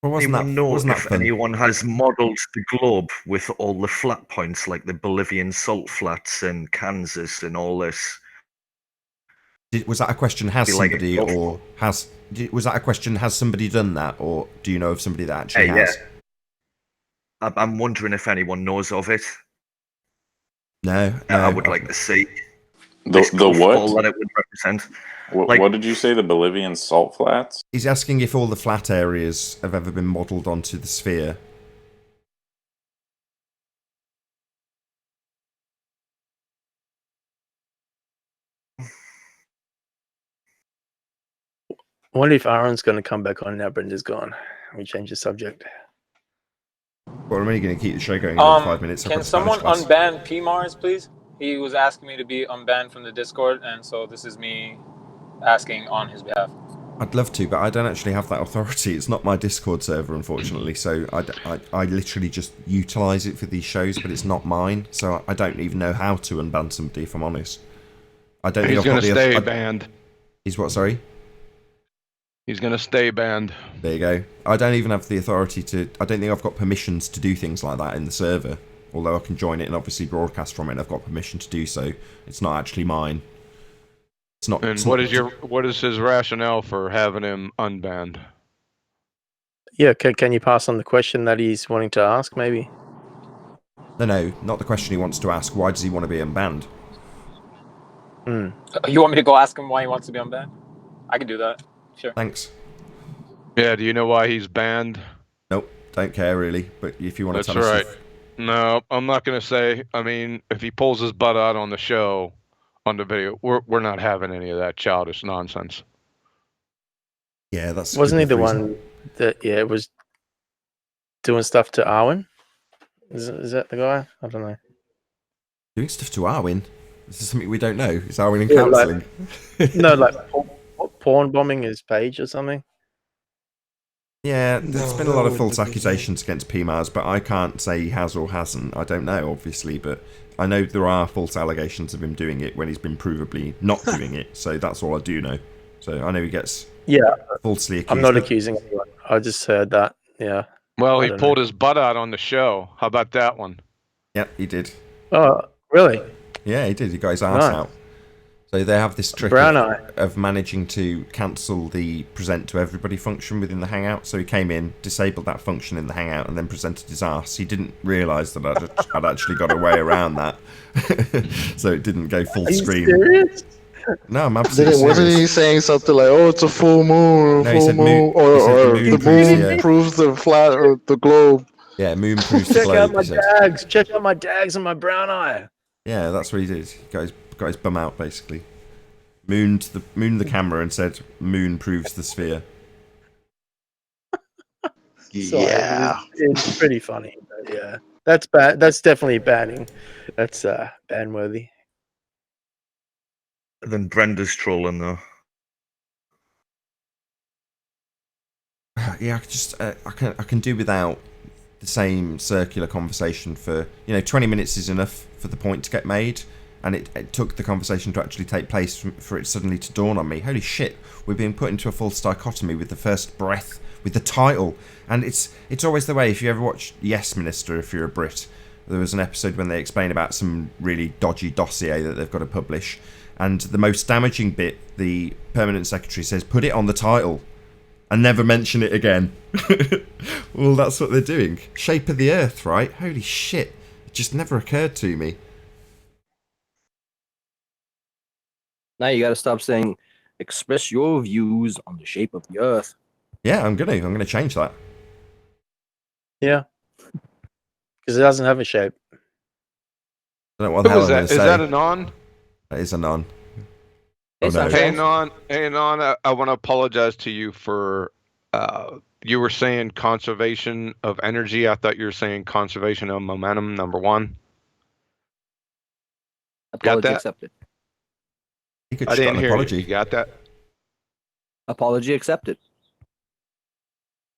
Well, Anyone know wasn't that if fun? anyone has modelled the globe with all the flat points, like the Bolivian salt flats in Kansas and all this? Was that a question? Has Be like somebody a- or has? Was that a question? Has somebody done that, or do you know of somebody that actually has? I'm wondering if anyone knows of it. No, I would like to see the what? that it would represent. What did you say? The Bolivian salt flats? He's asking if all the flat areas have ever been modelled onto the sphere. I wonder if Aaron's going to come back on now. Brenda's gone. We change the subject. Well, I'm only going to keep the show going in 5 minutes. Can someone unban PMars, please? He was asking me to be unbanned from the Discord, and so this is me asking on his behalf. I'd love to, but I don't actually have that authority. It's not my Discord server, unfortunately, so I literally just utilise it for these shows, but it's not mine, so I don't even know how to unban somebody, if I'm honest. I don't think He's going to stay banned. He's what, sorry? He's going to stay banned. There you go. I don't even have the authority to... I don't think I've got permissions to do things like that in the server, although I can join it and obviously broadcast from it, and I've got permission to do so. It's not actually mine. It's not. And what is his rationale for having him unbanned? Yeah, can you pass on the question that he's wanting to ask, maybe? No, not the question he wants to ask. Why does he want to be unbanned? You want me to go ask him why he wants to be unbanned? I can do that. Sure. Thanks. Yeah, do you know why he's banned? Nope, don't care really, but if you want to That's tell us... right. No, I'm not going to say. I mean, if he pulls his butt out on the show, on the video, we're not having any of that childish nonsense. Yeah, that's... Wasn't he the one that, was doing stuff to Arwen? Is that the guy? I don't know. Doing stuff to Arwen? This is something we don't know. Is Arwen in counselling? No, like porn bombing his page or something? Yeah, there's been a lot of false accusations against PMars, but I can't say he has or hasn't. I don't know, obviously, but I know there are false allegations of him doing it when he's been provably not doing it, so that's all I do know. So I know he gets falsely accused. I'm not accusing anyone. I just heard that, yeah. Well, he pulled his butt out on the show. How about that one? Yep, he did. Oh, really? Yeah, he did. He got his arse out. So they have this trick of managing to cancel the present to everybody function within the Hangout. So he came in, disabled that function in the Hangout, and then presented his arse. He didn't realise that I'd actually got a way around that. So it didn't go full screen. Are you serious? No, I'm absolutely serious. Wasn't he saying something like, "Oh, it's a full moon, No, he said moon, or the moon proves the flat or the globe"? Yeah, moon proves the globe. Check out my dags. Check out my dags and my brown eye. Yeah, that's what he did. He got his bum out basically. Mooned the camera and said, "Moon proves the sphere." Yeah, it's pretty funny. But yeah, that's bad. That's definitely banning. That's ban worthy. Then Brenda's trolling though. Yeah, I can do without the same circular conversation for 20 minutes is enough for the point to get made, and it took the conversation to actually take place for it suddenly to dawn on me. Holy shit, we're being put into a false dichotomy with the first breath, with the title, and it's always the way. If you ever watch Yes Minister, if you're a Brit, there was an episode when they explain about some really dodgy dossier that they've got to publish. And the most damaging bit, the permanent secretary says, "Put it on the title and never mention it again." Well, that's what they're doing. Shape of the Earth, right? Holy shit. It just never occurred to me. Now you gotta stop saying, "Express your views on the shape of the Earth." Yeah, I'm gonna change that. Yeah. Because it doesn't have a shape. I don't know what the hell I'm gonna say. Is that a non? That is a non. Hey, Non, I want to apologize to you for, you were saying conservation of energy. I thought you were saying conservation of momentum, number one. Apology accepted. He could I just got didn't an hear apology. you. You got that? Apology accepted.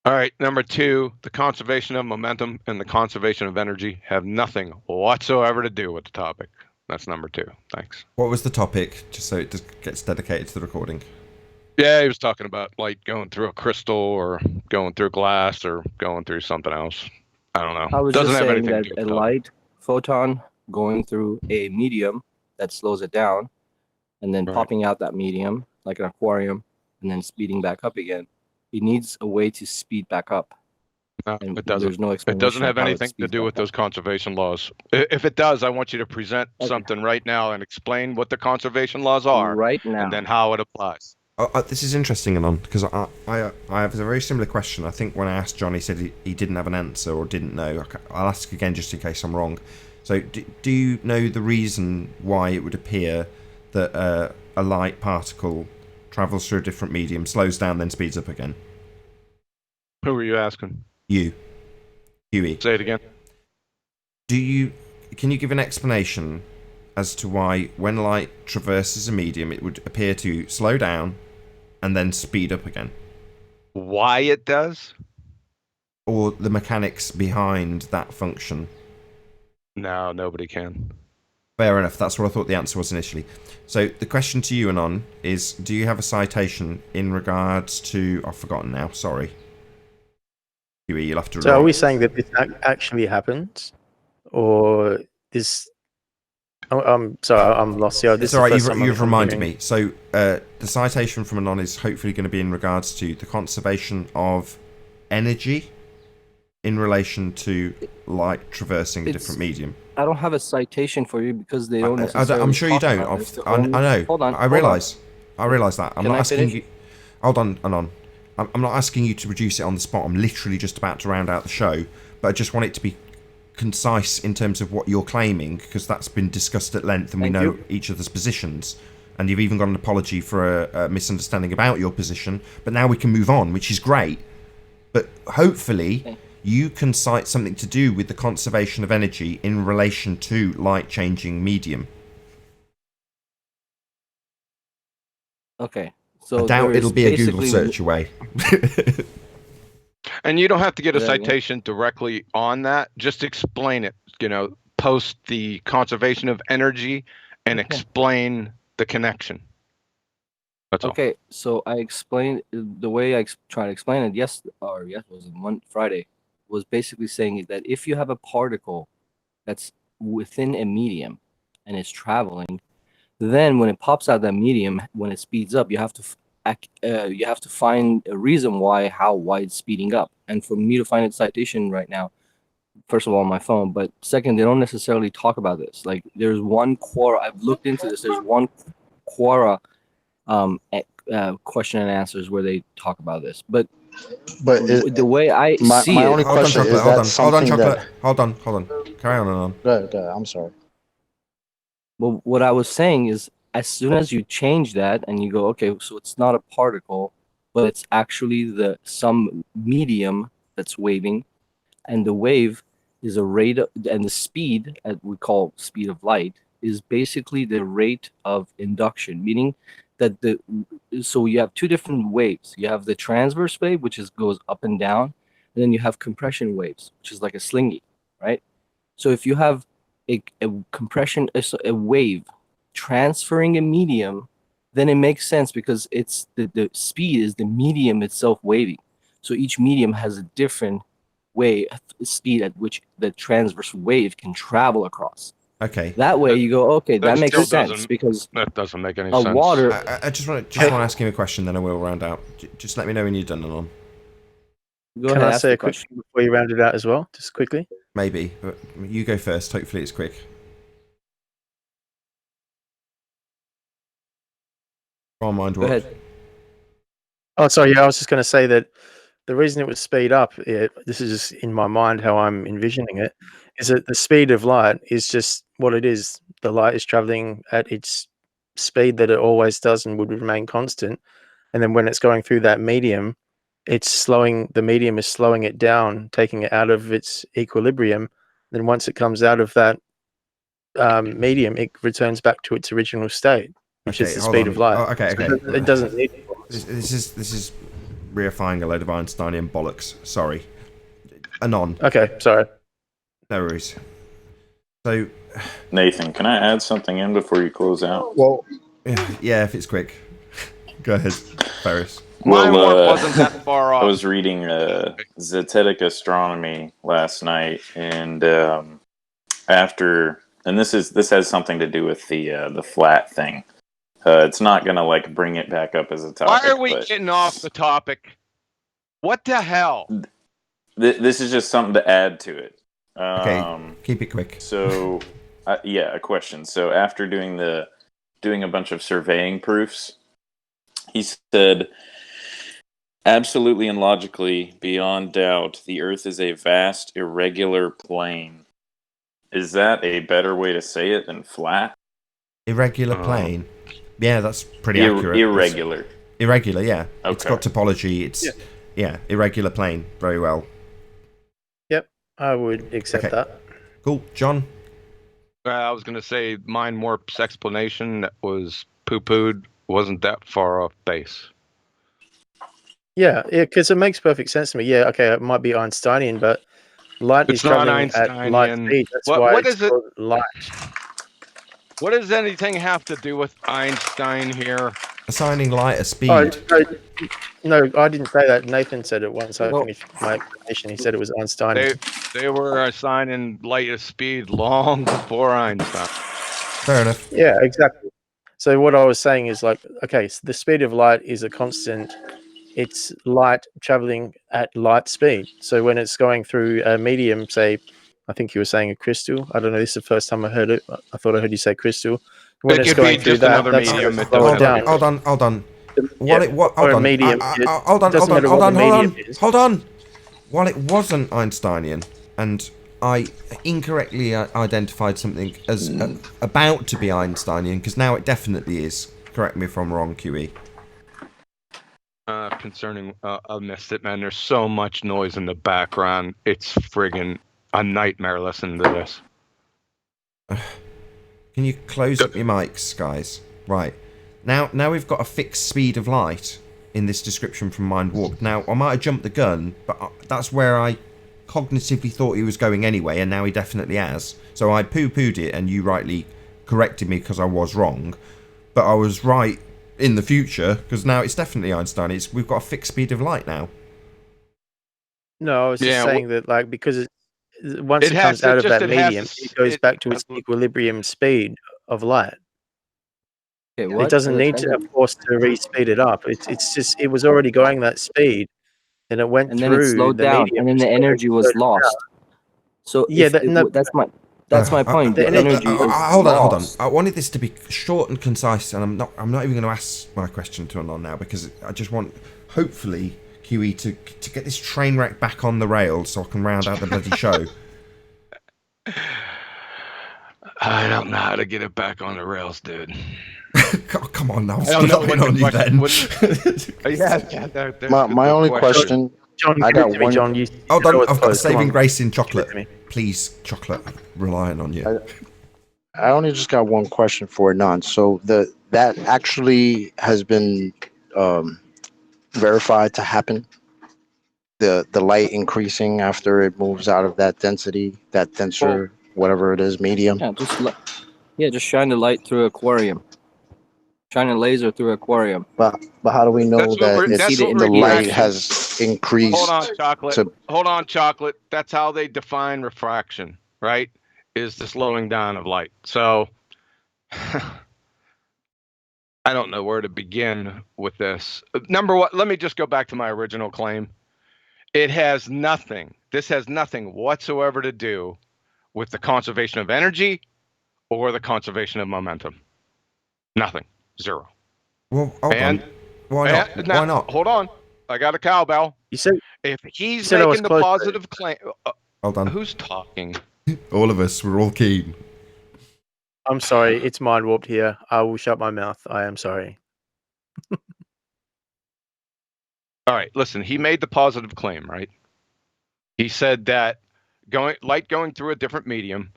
All right. Number 2, the conservation of momentum and the conservation of energy have nothing whatsoever to do with the topic. That's number 2. Thanks. What was the topic? Just so it just gets dedicated to the recording. Yeah, he was talking about light going through a crystal or going through glass or going through something else. I don't know. I was Doesn't just have saying anything to that do with a the topic. light photon going through a medium that slows it down and then popping out that medium like an aquarium and then speeding back up again. It needs a way to speed back up. No, and it doesn't. There's no It explanation doesn't have of how it anything to speeds do back with up. those conservation laws. If it does, I want you to present something right now and explain what the conservation laws are Right now. and then how it applies. This is interesting, Anon, because I have a very similar question. I think when I asked John, he said he didn't have an answer or didn't know. I'll ask again just in case I'm wrong. So, do you know the reason why it would appear that a light particle travels through a different medium, slows down, then speeds up again? Who are you asking? You. Huey. Say it again. Can you give an explanation as to why when light traverses a medium, it would appear to slow down and then speed up again? Why it does? Or the mechanics behind that function? No, nobody can. Fair enough. That's what I thought the answer was initially. So the question to you, Anon, is do you have a citation in regards to... I've forgotten now. Sorry. Huey, you'll have to... So are we saying that this actually happens? Or this... I'm sorry, I'm lost here. It's all right, you've reminded me. So the citation from Anon is hopefully going to be in regards to the conservation of energy in relation to light traversing a different medium. I don't have a citation for you because they don't necessarily I'm sure you talk don't. about this. I know. Hold on. I realise that. I'm Can not I asking finish? you... Hold on, Anon. I'm not asking you to produce it on the spot. I'm literally just about to round out the show, but I just want it to be concise in terms of what you're claiming, because that's been discussed at length and we know each other's positions, and you've even got an apology for a misunderstanding about your position, but now we can move on, which is great. But hopefully you can cite something to do with the conservation of energy in relation to light changing medium. Okay. So I doubt it'll be a Google search away. And you don't have to get a citation directly on that. Just explain it, post the conservation of energy and explain the connection. That's all. Okay, so I explained the way I tried to explain it. Yes, was it one Friday? Was basically saying that if you have a particle that's within a medium and it's traveling, then when it pops out that medium, when it speeds up, you have to find a reason why it's speeding up. And for me to find a citation right now, first of all on my phone, but second, they don't necessarily talk about this. Like there's one Quora. I've looked into this. There's one Quora question and answers where they talk about this, but the way I see my it, only question is that something that... Hold on. Carry on. Go ahead. I'm sorry. Well, what I was saying is, as soon as you change that and you go, okay, so it's not a particle, but it's actually some medium that's waving, and the wave is a rate and the speed, as we call speed of light, is basically the rate of induction, meaning that so you have two different waves. You have the transverse wave, which goes up and down, and then you have compression waves, which is like a slingy, right? So if you have a compression, a wave transferring a medium, then it makes sense because it's the speed is the medium itself waving. So each medium has a different speed at which the transverse wave can travel across. Okay. That way you go, okay, that makes sense because that doesn't make any sense. Water. I just want to ask him a question, then I will round out. Just let me know when you're done, Anon. Can I say a question before you round it out as well, just quickly? Maybe, but you go first. Hopefully it's quick. Go ahead. Oh, sorry. Yeah, I was just going to say that the reason it would speed up, this is just in my mind how I'm envisioning it, is that the speed of light is just what it is. The light is traveling at its speed that it always does and would remain constant. And then when it's going through that medium, the medium is slowing it down, taking it out of its equilibrium. Then once it comes out of that medium, it returns back to its original state. which is the speed of light. Okay. So it doesn't need. This is reifying a load of Einsteinian bollocks. Sorry. Anon. Okay, sorry. No worries. So, Nathan, can I add something in before you close out? Well, yeah, if it's quick. Go ahead, Ferris. Well, wasn't that far off. I was reading Zetetic Astronomy last night, and this has something to do with the flat thing. It's not gonna like bring it back up as a topic. Why are we getting off the topic? What the hell? This is just something to add to it. Okay, keep it quick. So, a question. So after doing a bunch of surveying proofs, he said, absolutely and logically, beyond doubt, the Earth is a vast, irregular plane. Is that a better way to say it than flat? Irregular plane. Yeah, that's pretty accurate. Irregular. Irregular, yeah. Okay. It's got topology. It's irregular plane. Very well. Yep, I would accept that. Cool, John. I was going to say Mind Warp's explanation that was poo-pooed wasn't that far off base. Yeah, because it makes perfect sense to me. Yeah, okay, it might be Einsteinian, but light is traveling at light speed. That's why it's called light. What does anything have to do with Einstein here? Assigning light a speed. No, I didn't say that. Nathan said it once. I finished my explanation. He said it was Einstein. They were assigning light a speed long before Einstein. Fair enough. Yeah, exactly. So what I was saying is like, okay, so the speed of light is a constant. It's light traveling at light speed. So when it's going through a medium, say, I think you were saying a crystal. I don't know. This is the first time I heard it. I thought I heard you say crystal. When it's going through that, that's hold on. Hold on. While it wasn't Einsteinian, and I incorrectly identified something as about to be Einsteinian, because now it definitely is. Correct me if I'm wrong, QE. Concerning I missed it, man. There's so much noise in the background. It's friggin' a nightmare listening to this. Can you close up your mics, guys? Right. Now we've got a fixed speed of light in this description from Mind Warp. Now, I might have jumped the gun, but that's where I cognitively thought he was going anyway, and now he definitely has. So I poo-pooed it, and you rightly corrected me because I was wrong. But I was right in the future, because now it's definitely Einstein. We've got a fixed speed of light now. No, I was just saying that, like, because once it comes out of that medium, it goes back to its equilibrium speed of light. It doesn't need to force to re-speed it up. It's just it was already going that speed, and it went through. And then it slowed down, and then the energy was lost. So yeah, that's my point. The energy was hold on. lost. I wanted this to be short and concise, and I'm not even going to ask my question to Anon now, because I just want, hopefully, QE to get this train wreck back on the rails so I can round out the bloody show. I don't know how to get it back on the rails, dude. Oh, come on now, I'm stopping on you then. My only question. John, I got one. John, hold on, I've got a saving grace in chocolate. Please, chocolate, relying on you. I only just got one question for Anon. So that actually has been verified to happen. The light increasing after it moves out of that density, that denser, whatever it is, medium. Yeah, just shine the light through aquarium. Shine a laser through aquarium. But how do we know that the light has increased? Hold on, chocolate. That's how they define refraction, right? Is the slowing down of light. So I don't know where to begin with this. Number one, let me just go back to my original claim. This has nothing whatsoever to do with the conservation of energy or the conservation of momentum. Nothing. Zero. Well, hold on. Why not? Why not? Hold on. I got a cowbell. You said if he's making the positive claim. Hold on. Who's talking? All of us. We're all keen. I'm sorry. It's Mind Warped here. I will shut my mouth. I am sorry. All right. Listen, he made the positive claim, right? He said that light going through a different medium,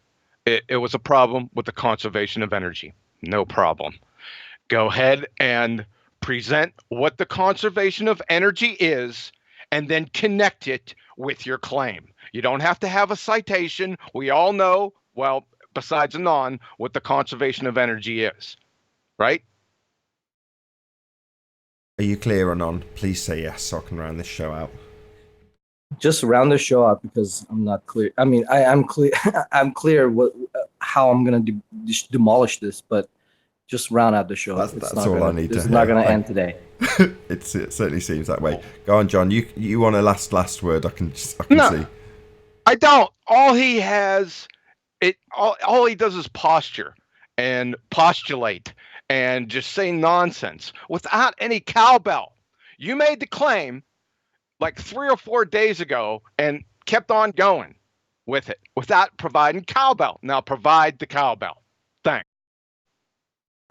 it was a problem with the conservation of energy. No problem. Go ahead and present what the conservation of energy is, and then connect it with your claim. You don't have to have a citation. We all know, well, besides Anon, what the conservation of energy is, right? Are you clear, Anon? Please say yes so I can round this show out. Just round the show out because I'm not clear. I mean, I am clear. I'm clear how I'm gonna demolish this, but just round out the show. That's all I need to hear. It's not gonna end today. It certainly seems that way. Go on, John. You want a last word? I can see. I don't. All he has, all he does is posture and postulate and just say nonsense without any cowbell. You made the claim like 3 or 4 days ago and kept on going with it without providing cowbell. Now provide the cowbell. Thanks.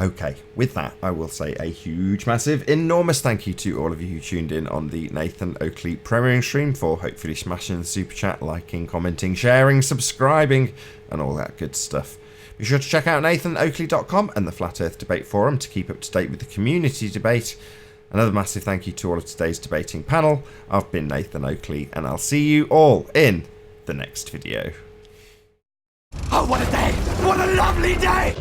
Okay, with that, I will say a huge, massive, enormous thank you to all of you who tuned in on the Nathan Oakley premiering stream for hopefully smashing the super chat, liking, commenting, sharing, subscribing, and all that good stuff. Be sure to check out nathanoakley.com and the Flat Earth Debate Forum to keep up to date with the community debate. Another massive thank you to all of today's debating panel. I've been Nathan Oakley, and I'll see you all in the next video. Oh, what a day! What a lovely day!